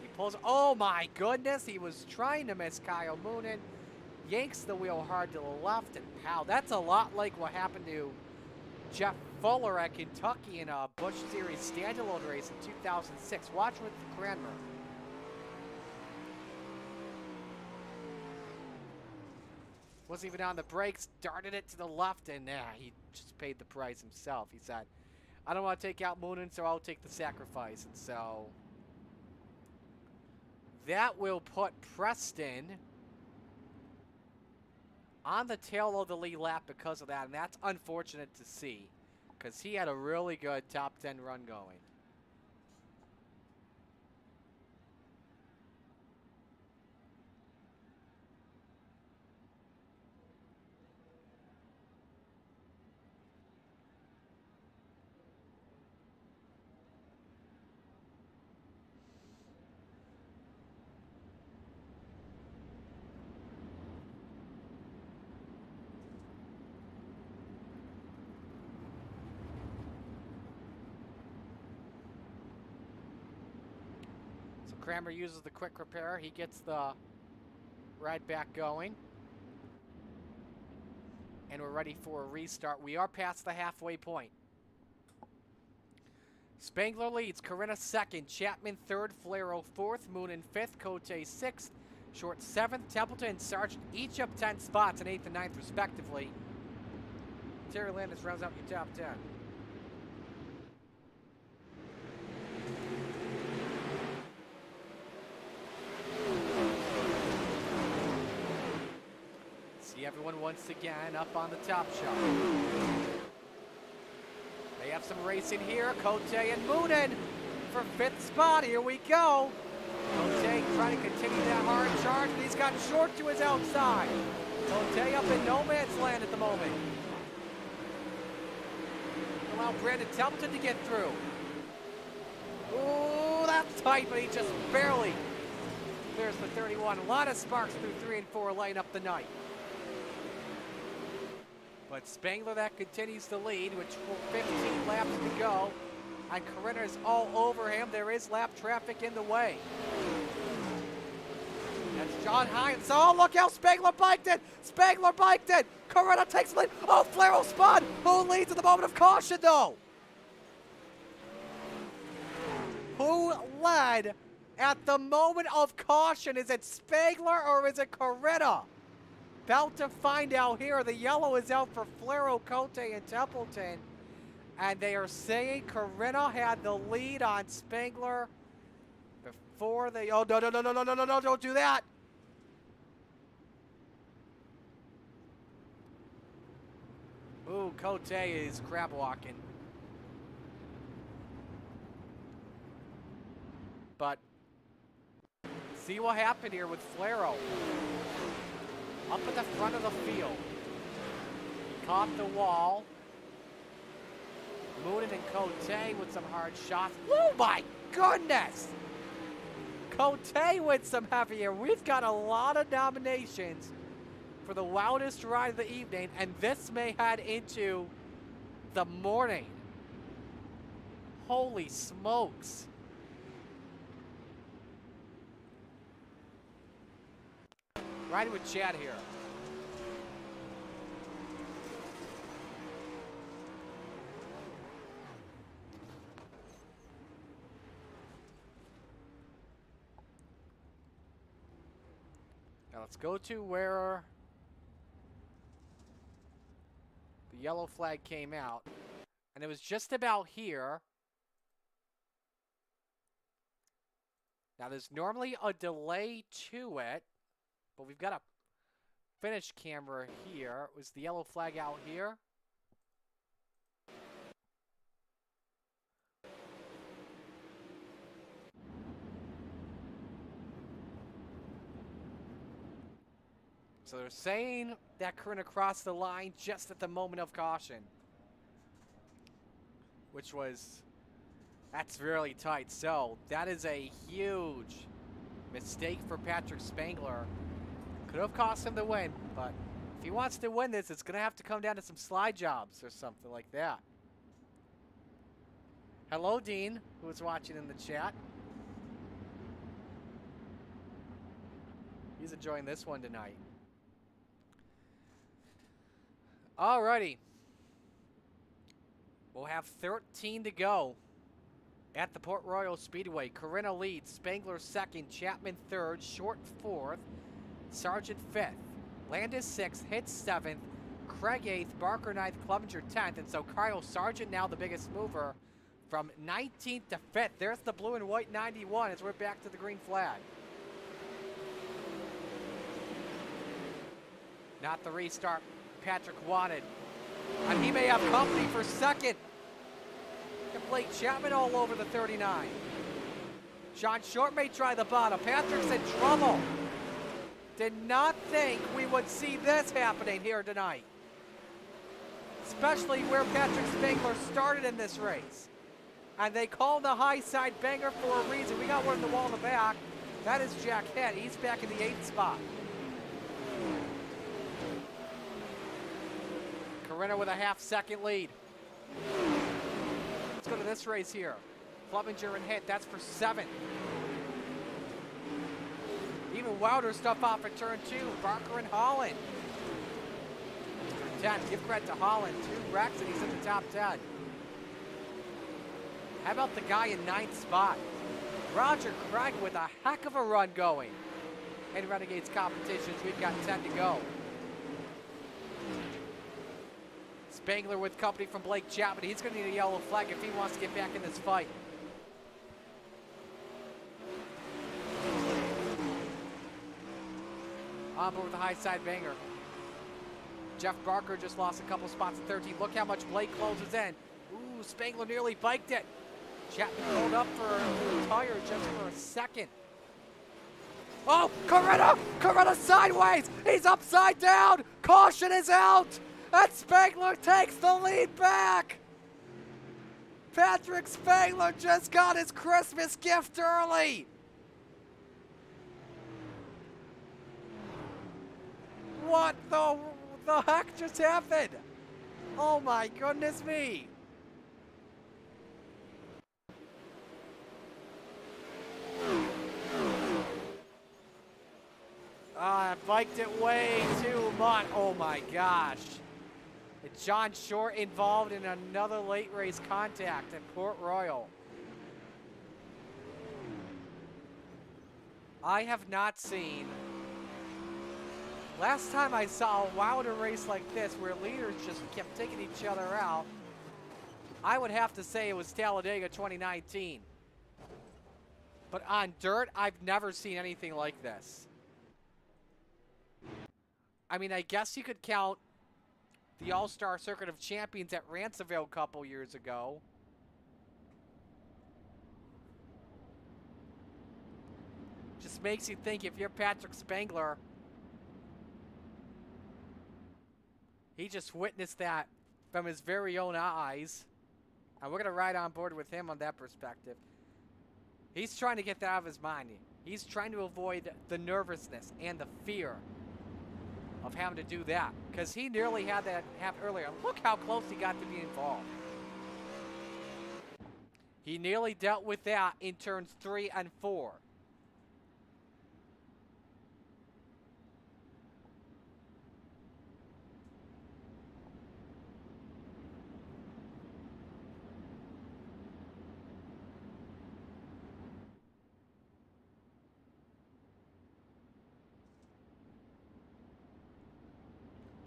He pulls, oh my goodness, he was trying to miss Kyle Moonen. Yanks the wheel hard to the left, and pow. That's a lot like what happened to Jeff Fuller at Kentucky in a Busch Series standalone race in 2006. Watch with Cranmer. Wasn't even on the brakes, darted it to the left, and he just paid the price himself. He said, I don't want to take out Moonen, so I'll take the sacrifice. And so that will put Preston on the tail of the lead lap because of that, and that's unfortunate to see because he had a really good top 10 run going. Cranmer uses the quick repair. He gets the ride back going. And we're ready for a restart. We are past the halfway point. Spangler leads, Corinna 2nd, Chapman 3rd, Flero 4th, Moonen 5th, Cote 6th, Short 7th, Templeton and Sargent each up 10 spots in 8th and 9th respectively. Terry Landis rounds out your top 10. See everyone once again up on the top shelf. They have some racing here. Cote and Moonen for 5th spot. Here we go. Cote trying to continue that hard charge, but he's got short to his outside. Cote up in no man's land at the moment. Allow Brandon Templeton to get through. Ooh, that's tight, but he just barely clears the 31. A lot of sparks through 3 and 4 lighting up the night. But Spangler that continues to lead with 15 laps to go. And Corinna is all over him. There is lap traffic in the way. That's John Hines. Oh, look how Spangler biked it. Spangler biked it. Corinna takes the lead. Oh, Flero spun. Who leads at the moment of caution, though? Who led at the moment of caution? Is it Spangler or is it Corinna? About to find out here. The yellow is out for Flero, Cote, and Templeton. And they are saying Corinna had the lead on Spangler before they... Oh, no, don't do that. Ooh, Cote is crab walking. But see what happened here with Flero. Up at the front of the field. He caught the wall. Moonen and Cote with some hard shots. Oh my goodness! Cote with some heavy here. We've got a lot of nominations for the wildest ride of the evening, and this may head into the morning. Holy smokes. Riding with Chad here. Now let's go to where the yellow flag came out. And it was just about here. Now there's normally a delay to it, but we've got a finish camera here. Was the yellow flag out here? So they're saying that Corinna crossed the line just at the moment of caution. Which was, that's really tight. So that is a huge mistake for Patrick Spangler. Could have cost him the win, but if he wants to win this, it's going to have to come down to some slide jobs or something like that. Hello, Dean, who was watching in the chat. He's enjoying this one tonight. Alrighty. We'll have 13 to go at the Port Royal Speedway. Corinna leads, Spangler second, Chapman third, Short fourth, Sargent fifth, Landis sixth, Hitz seventh, Craig eighth, Barker ninth, Clevenger 10th, and so Kyle Sargent now the biggest mover from 19th to 5th. There's the blue and white 91 as we're back to the green flag. Not the restart Patrick wanted. And he may have company for second. And Blake Chapman all over the 39. Sean Short may try the bottom. Patrick's in trouble. Did not think we would see this happening here tonight. Especially where Patrick Spangler started in this race. And they call the high side banger for a reason. We got one in the wall in the back. That is Jack Head. He's back in the 8th spot. Corinna with a half-second lead. Let's go to this race here. Clevenger and Hitt, that's for 7th. Even wilder stuff off at turn 2. Barker and Holland. For 10, give credit to Holland. 2 wrecks and he's in the top 10. How about the guy in 9th spot? Roger Craig with a heck of a run going. In Renegades competitions, we've got 10 to go. Spangler with company from Blake Chapman. He's going to need a yellow flag if he wants to get back in this fight. On board with the high side banger. Jeff Barker just lost a couple spots at 13. Look how much Blake closes in. Ooh, Spangler nearly biked it. Chapman pulled up for the tire just for a second. Oh, Coretta sideways. He's upside down. Caution is out. And Spangler takes the lead back. Patrick Spangler just got his Christmas gift early. What the heck just happened? Oh my goodness me. I biked it way too much. Oh my gosh. John Short involved in another late race contact at Port Royal. I have not seen. Last time I saw a wilder race like this where leaders just kept taking each other out, I would have to say it was Talladega 2019. But on dirt, I've never seen anything like this. I mean, I guess you could count the All-Star Circuit of Champions at Ransomville a couple years ago. Just makes you think if you're Patrick Spangler, he just witnessed that from his very own eyes. And we're going to ride on board with him on that perspective. He's trying to get that out of his mind. He's trying to avoid the nervousness and the fear of having to do that, because he nearly had that happen earlier. Look how close he got to be involved. He nearly dealt with that in turns 3 and 4.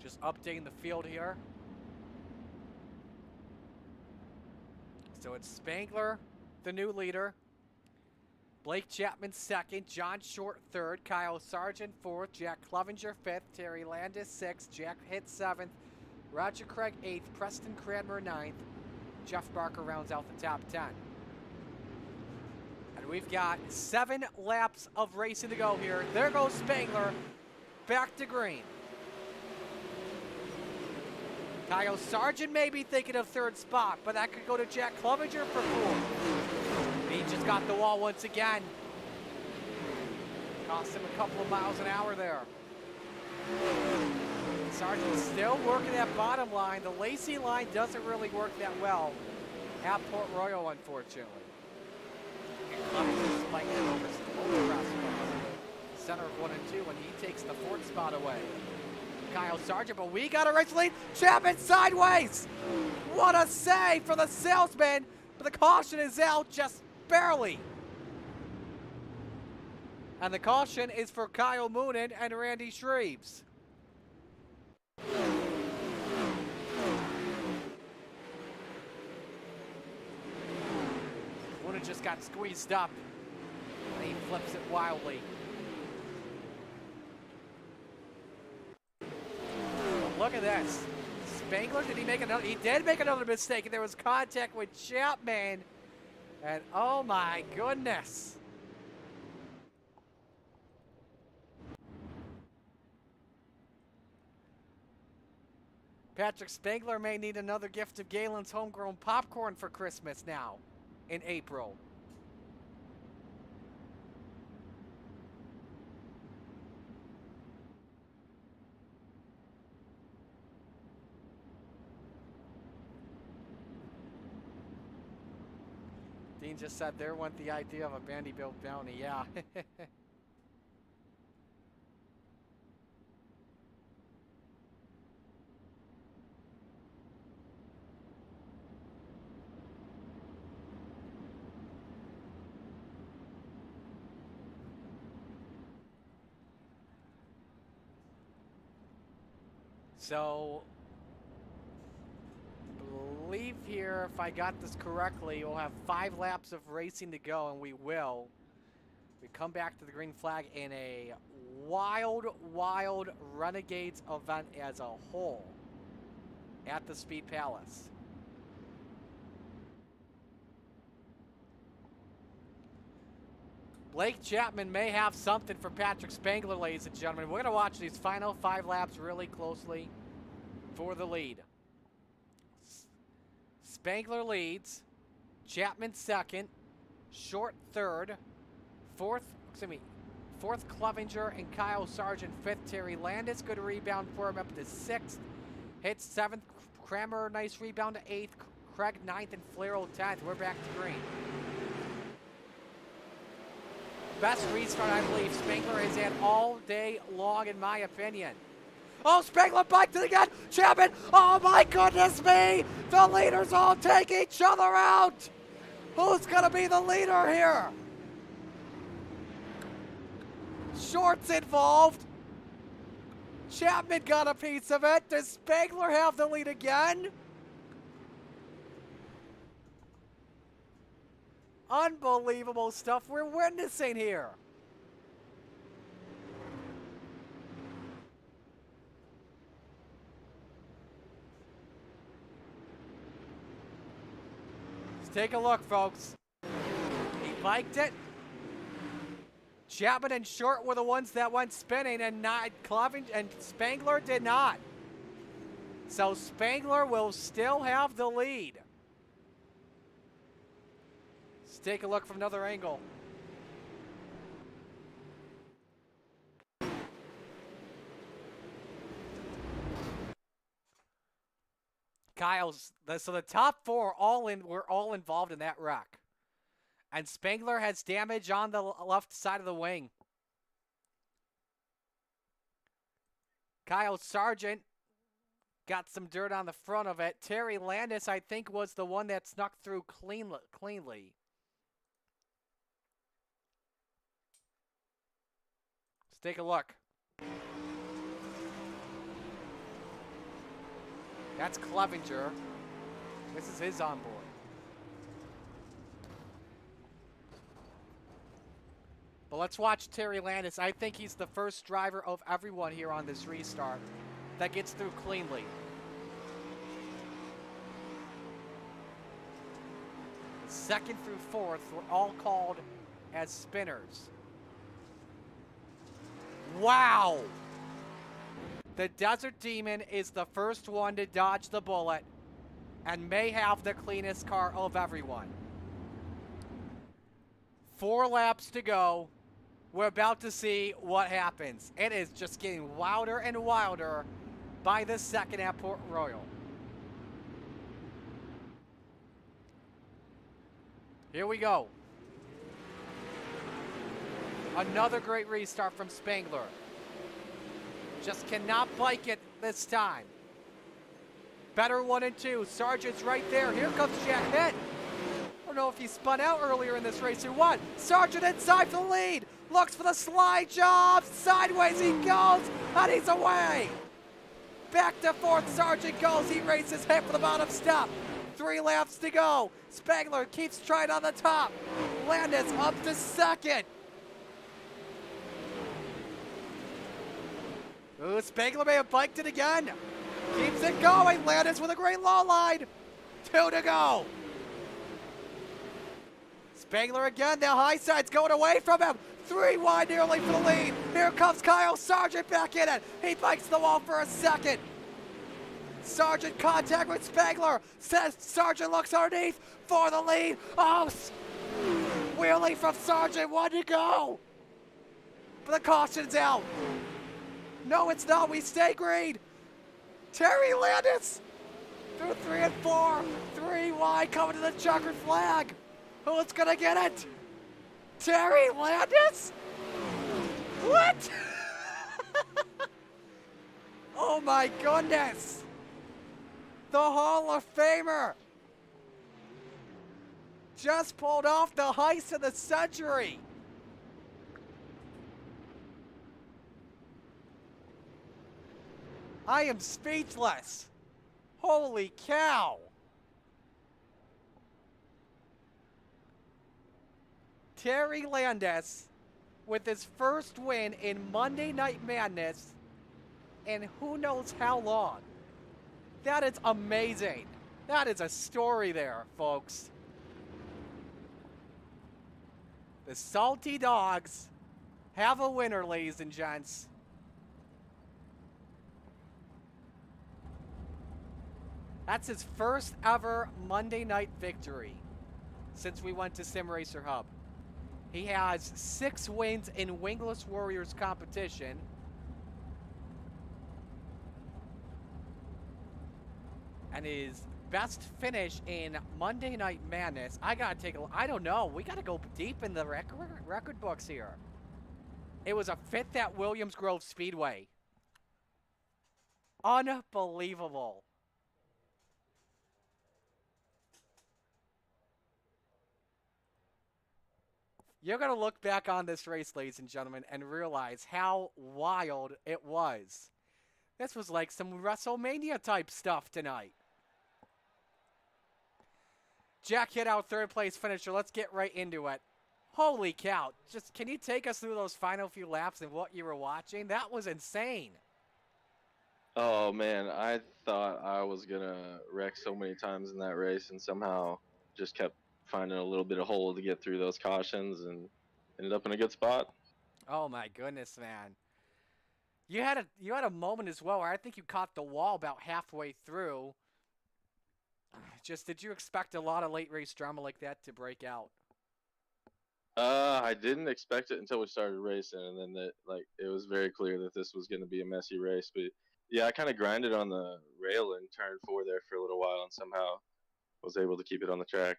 Just updating the field here. So it's Spangler, the new leader. Blake Chapman second. John Short third. Kyle Sargent fourth. Jack Clevenger fifth. Terry Landis sixth. Jack Hitt seventh. Roger Craig eighth. Preston Cranmer ninth. Jeff Barker rounds out the top 10. And we've got 7 laps of racing to go here. There goes Spangler back to green. Kyle Sargent may be thinking of third spot, but that could go to Jack Clevenger for fourth. He just got the wall once again. Cost him a couple of miles an hour there. Sargent's still working that bottom line. The Lacey line doesn't really work that well at Port Royal, unfortunately. And Clevenger's fighting over center of 1 and 2 when he takes the 4th spot away. Kyle Sargent, but we got a race lead. Chapman sideways. What a save for the salesman, but the caution is out just barely. And the caution is for Kyle Moonen and Randy Shreves. Moonen just got squeezed up, and he flips it wildly. Look at this. Spangler, did he make another? He did make another mistake, and there was contact with Chapman. And oh my goodness. Patrick Spangler may need another gift of Galen's homegrown popcorn for Christmas now in April. Dean just said there went the idea of a Vanderbilt bounty. Yeah. So, I believe here, if I got this correctly, we'll have 5 laps of racing to go, and we will. We come back to the green flag in a wild, wild Renegades event as a whole at the Speed Palace. Blake Chapman may have something for Patrick Spangler, ladies and gentlemen. We're going to watch these final 5 laps really closely for the lead. Spangler leads. Chapman second. Short third. Fourth Clevenger and Kyle Sargent fifth. Terry Landis, good rebound for him, up to sixth. Hits seventh. Kramer, nice rebound to eighth. Craig ninth and Flairell 10th. We're back to green. Best restart, I believe, Spangler has had all day long, in my opinion. Oh, Spangler biked it again. Chapman, oh my goodness me. The leaders all take each other out. Who's going to be the leader here? Short's involved. Chapman got a piece of it. Does Spangler have the lead again? Unbelievable stuff we're witnessing here. Let's take a look, folks. He biked it. Chapman and Short were the ones that went spinning, and Spangler did not. So Spangler will still have the lead. Let's take a look from another angle. So the top four were all involved in that wreck. And Spangler has damage on the left side of the wing. Kyle Sargent got some dirt on the front of it. Terry Landis, I think, was the one that snuck through cleanly. Let's take a look. That's Clevenger. This is his onboard. But let's watch Terry Landis. I think he's the first driver of everyone here on this restart that gets through cleanly. Second through fourth were all called as spinners. Wow! The Desert Demon is the first one to dodge the bullet and may have the cleanest car of everyone. 4 laps to go. We're about to see what happens. It is just getting wilder and wilder by the second at Port Royal. Here we go. Another great restart from Spangler. Just cannot bike it this time. Better 1 and 2. Sargent's right there. Here comes Jack Mitt. I don't know if he spun out earlier in this race or what. Sargent inside for the lead. Looks for the slide job. Sideways he goes. And he's away. Back to fourth. Sargent goes. He races hit for the bottom step. 3 laps to go. Spangler keeps trying on the top. Landis up to second. Ooh, Spangler may have biked it again. Keeps it going. Landis with a great low line. 2 to go. Spangler again. The high side's going away from him. 3 wide nearly for the lead. Here comes Kyle Sargent back in it. He bikes the wall for a second. Sargent contact with Spangler. Sargent looks underneath for the lead. Oh, wheelie from Sargent. 1 to go. But the caution's out. No, it's not. We stay green. Terry Landis through 3 and 4. 3 wide coming to the checkered flag. Who's going to get it? Terry Landis? What? Oh my goodness. The Hall of Famer just pulled off the heist of the century. I am speechless. Holy cow. Terry Landis with his first win in Monday Night Madness in who knows how long. That is amazing. That is a story there, folks. The Salty Dogs have a winner, ladies and gents. That's his first ever Monday night victory since we went to Sim Racer Hub. He has 6 wins in Wingless Warriors competition. And his best finish in Monday Night Madness. I gotta take a. I don't know. We gotta go deep in the record books here. It was a 5th at Williams Grove Speedway. Unbelievable. You're gonna look back on this race, ladies and gentlemen, and realize how wild it was. This was like some WrestleMania type stuff tonight. Jack hit out 3rd place finisher. Let's get right into it. Holy cow. Just can you take us through those final few laps and what you were watching? That was insane. Oh man, I thought I was gonna wreck so many times in that race, and somehow just kept finding a little bit of hole to get through those cautions, and ended up in a good spot. Oh my goodness, man. You had a moment as well where I think you caught the wall about halfway through. Just did you expect a lot of late race drama like that to break out? I didn't expect it until we started racing, and then it was very clear that this was going to be a messy race. But yeah, I kind of grinded on the rail in turn 4 there for a little while, and somehow was able to keep it on the track.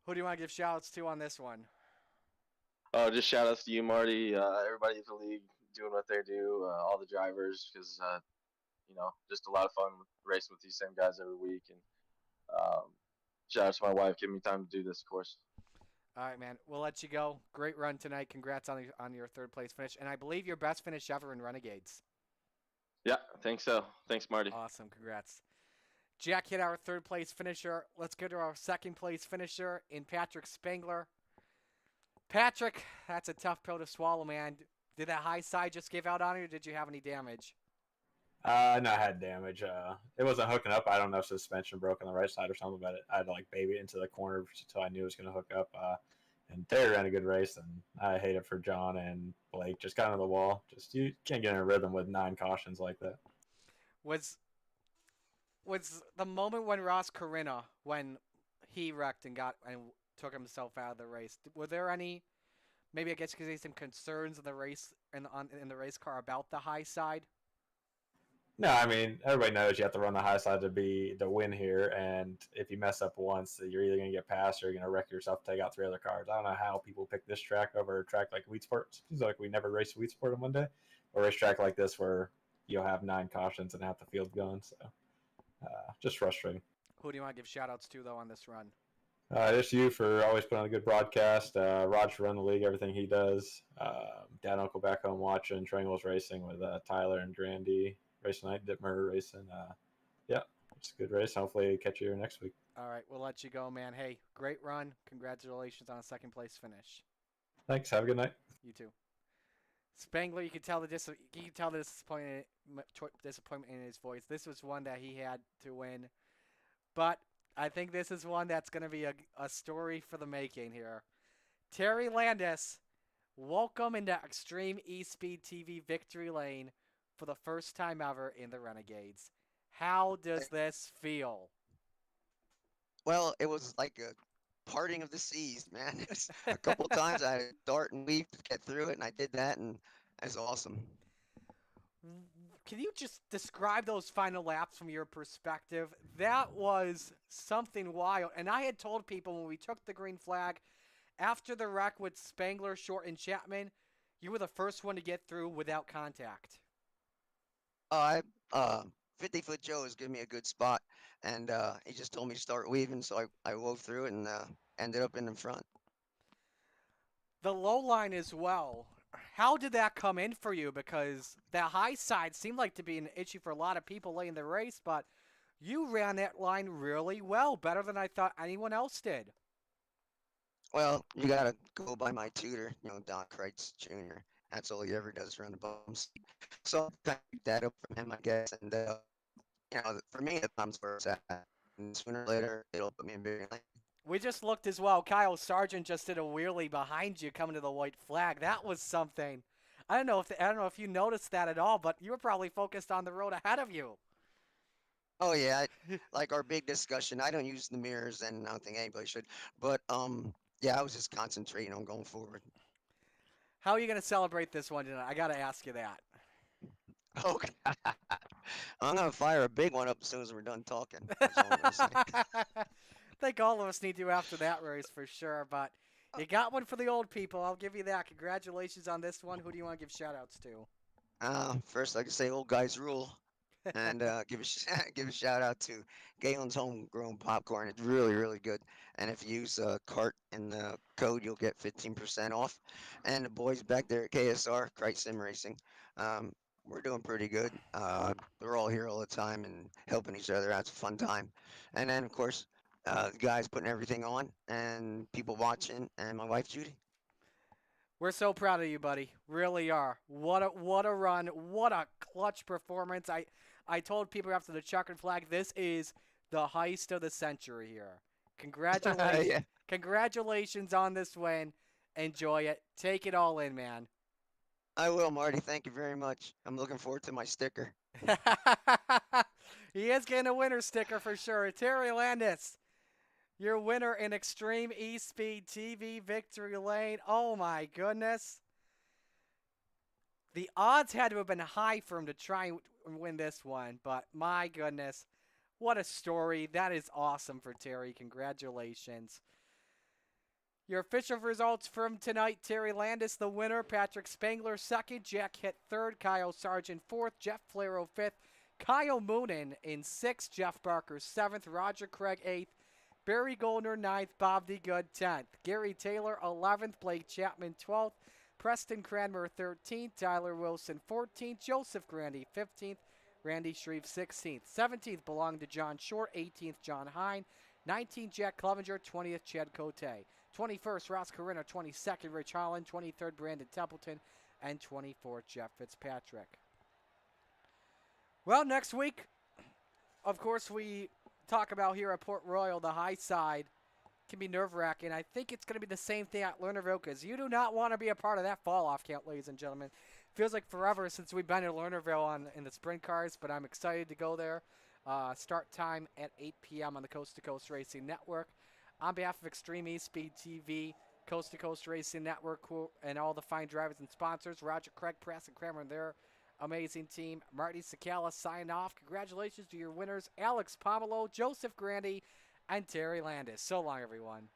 Who do you want to give shout-outs to on this one? Oh, just shout outs to you, Marty. Everybody at the league doing what they do. All the drivers, because just a lot of fun racing with these same guys every week. And shout out to my wife, giving me time to do this course. All right, man. We'll let you go. Great run tonight. Congrats on your 3rd place finish, and I believe your best finish ever in Renegades. Yeah, I think so. Thanks, Marty. Awesome. Congrats. Jack hit our 3rd place finisher. Let's go to our 2nd place finisher in Patrick Spangler. Patrick, that's a tough pill to swallow, man. Did that high side just give out on you, or did you have any damage? No, I had damage. It wasn't hooking up. I don't know if suspension broke on the right side or something, but I had to baby it into the corner until I knew it was going to hook up. And they ran a good race, and I hate it for John and Blake. Just got on the wall. Just you can't get in a rhythm with 9 cautions like that. Was the moment when Ross Corinna, when he wrecked and took himself out of the race, were there any, maybe I guess because there's some concerns in the race in the race car about the high side? No, I mean, everybody knows you have to run the high side to win here, and if you mess up once, you're either going to get passed or you're going to wreck yourself, take out 3 other cars. I don't know how people pick this track over a track like Wheatsport. It seems like we never raced Wheatsport on one day, or a racetrack like this where you'll have 9 cautions and half the field going, so just frustrating. Who do you want to give shout-outs to, though, on this run? Just you for always putting on a good broadcast. Raj for run the league, everything he does. Dad and Uncle back home watching. Triangles Racing with Tyler and Grandy. Race tonight, Dittmer racing. Yeah, it's a good race. Hopefully catch you here next week. All right, we'll let you go, man. Hey, great run. Congratulations on a 2nd place finish. Thanks. Have a good night. You too. Spangler, you could tell the disappointment in his voice. This was one that he had to win, but I think this is one that's going to be a story for the making here. Terry Landis, welcome into Extreme E-Speed TV Victory Lane for the first time ever in the Renegades. How does this feel? Well, it was like a parting of the seas, man. It was a couple of times I had to dart and weave to get through it, and I did that, and that's awesome. Can you just describe those final laps from your perspective? That was something wild. And I had told people when we took the green flag, after the wreck with Spangler, Short, and Chapman, you were the first one to get through without contact. 50-foot Joe was giving me a good spot, and he just told me to start weaving, so I wove through it and ended up in the front. The low line as well. How did that come in for you? Because that high side seemed like to be an issue for a lot of people late in the race, but you ran that line really well, better than I thought anyone else did. Well, you got to go by my tutor, Don Kreitz Jr. That's all he ever does, run the bums. So I picked that up from him, I guess. And, for me, the thumbs where it's at. And sooner or later, it'll put me in bigger lane. We just looked as well. Kyle Sargent just did a wheelie behind you coming to the white flag. That was something. I don't know if you noticed that at all, but you were probably focused on the road ahead of you. Oh yeah, like our big discussion. I don't use the mirrors, and I don't think anybody should. But yeah, I was just concentrating on going forward. How are you going to celebrate this one tonight? I got to ask you that. Oh, I'm gonna fire a big one up as soon as we're done talking. That's all I'm gonna say. I think all of us need to after that race for sure, but you got one for the old people. I'll give you that. Congratulations on this one. Who do you want to give shout-outs to? First, I can say old guys rule, and give a shout out to Galen's homegrown popcorn. It's really, really good. And if you use cart in the code, you'll get 15% off. And the boys back there at KSR, Kite Sim Racing, we're doing pretty good. We're all here all the time and helping each other out. It's a fun time. And then, of course, the guys putting everything on and people watching, and my wife Judy. We're so proud of you, buddy. Really are. What a run. What a clutch performance. I told people after the checkered flag, this is the heist of the century here. Congratulations. Yeah. Congratulations on this win. Enjoy it. Take it all in, man. I will, Marty. Thank you very much. I'm looking forward to my sticker. He is getting a winner sticker for sure. Terry Landis, your winner in Extreme E-Speed TV Victory Lane. Oh, my goodness. The odds had to have been high for him to try and win this one, but my goodness, what a story. That is awesome for Terry. Congratulations. Your official results from tonight: Terry Landis, the winner; Patrick Spangler, second; Jack Hitt, third; Kyle Sargent, fourth; Jeff Flero, fifth; Kyle Moonen in sixth; Jeff Barker, seventh; Roger Craig, eighth; Barry Goldner, ninth; Bob D. Good, 10th; Gary Taylor, 11th; Blake Chapman, 12th; Preston Cranmer, 13th; Tyler Wilson, 14th; Joseph Grandy, 15th; Randy Shreve, 16th. 17th belonged to John Short, 18th, John Hine, 19th, Jack Clevenger, 20th, Chad Cote. 21st, Ross Corina, 22nd, Rich Holland, 23rd, Brandon Templeton, and 24th, Jeff Fitzpatrick. Well, next week, of course, we talk about here at Port Royal, the high side can be nerve-wracking. I think it's going to be the same thing at Lernerville because you do not want to be a part of that fall-off count, ladies and gentlemen. Feels like forever since we've been in Lernerville in the sprint cars, but I'm excited to go there. Start time at 8 p.m. on the Coast to Coast Racing Network. On behalf of Extreme E-Speed TV, Coast to Coast Racing Network, and all the fine drivers and sponsors, Roger Craig, Preston Kramer, and their amazing team, Marty Sakala signing off. Congratulations to your winners, Alex Pomelo, Joseph Grandy, and Terry Landis. So long, everyone.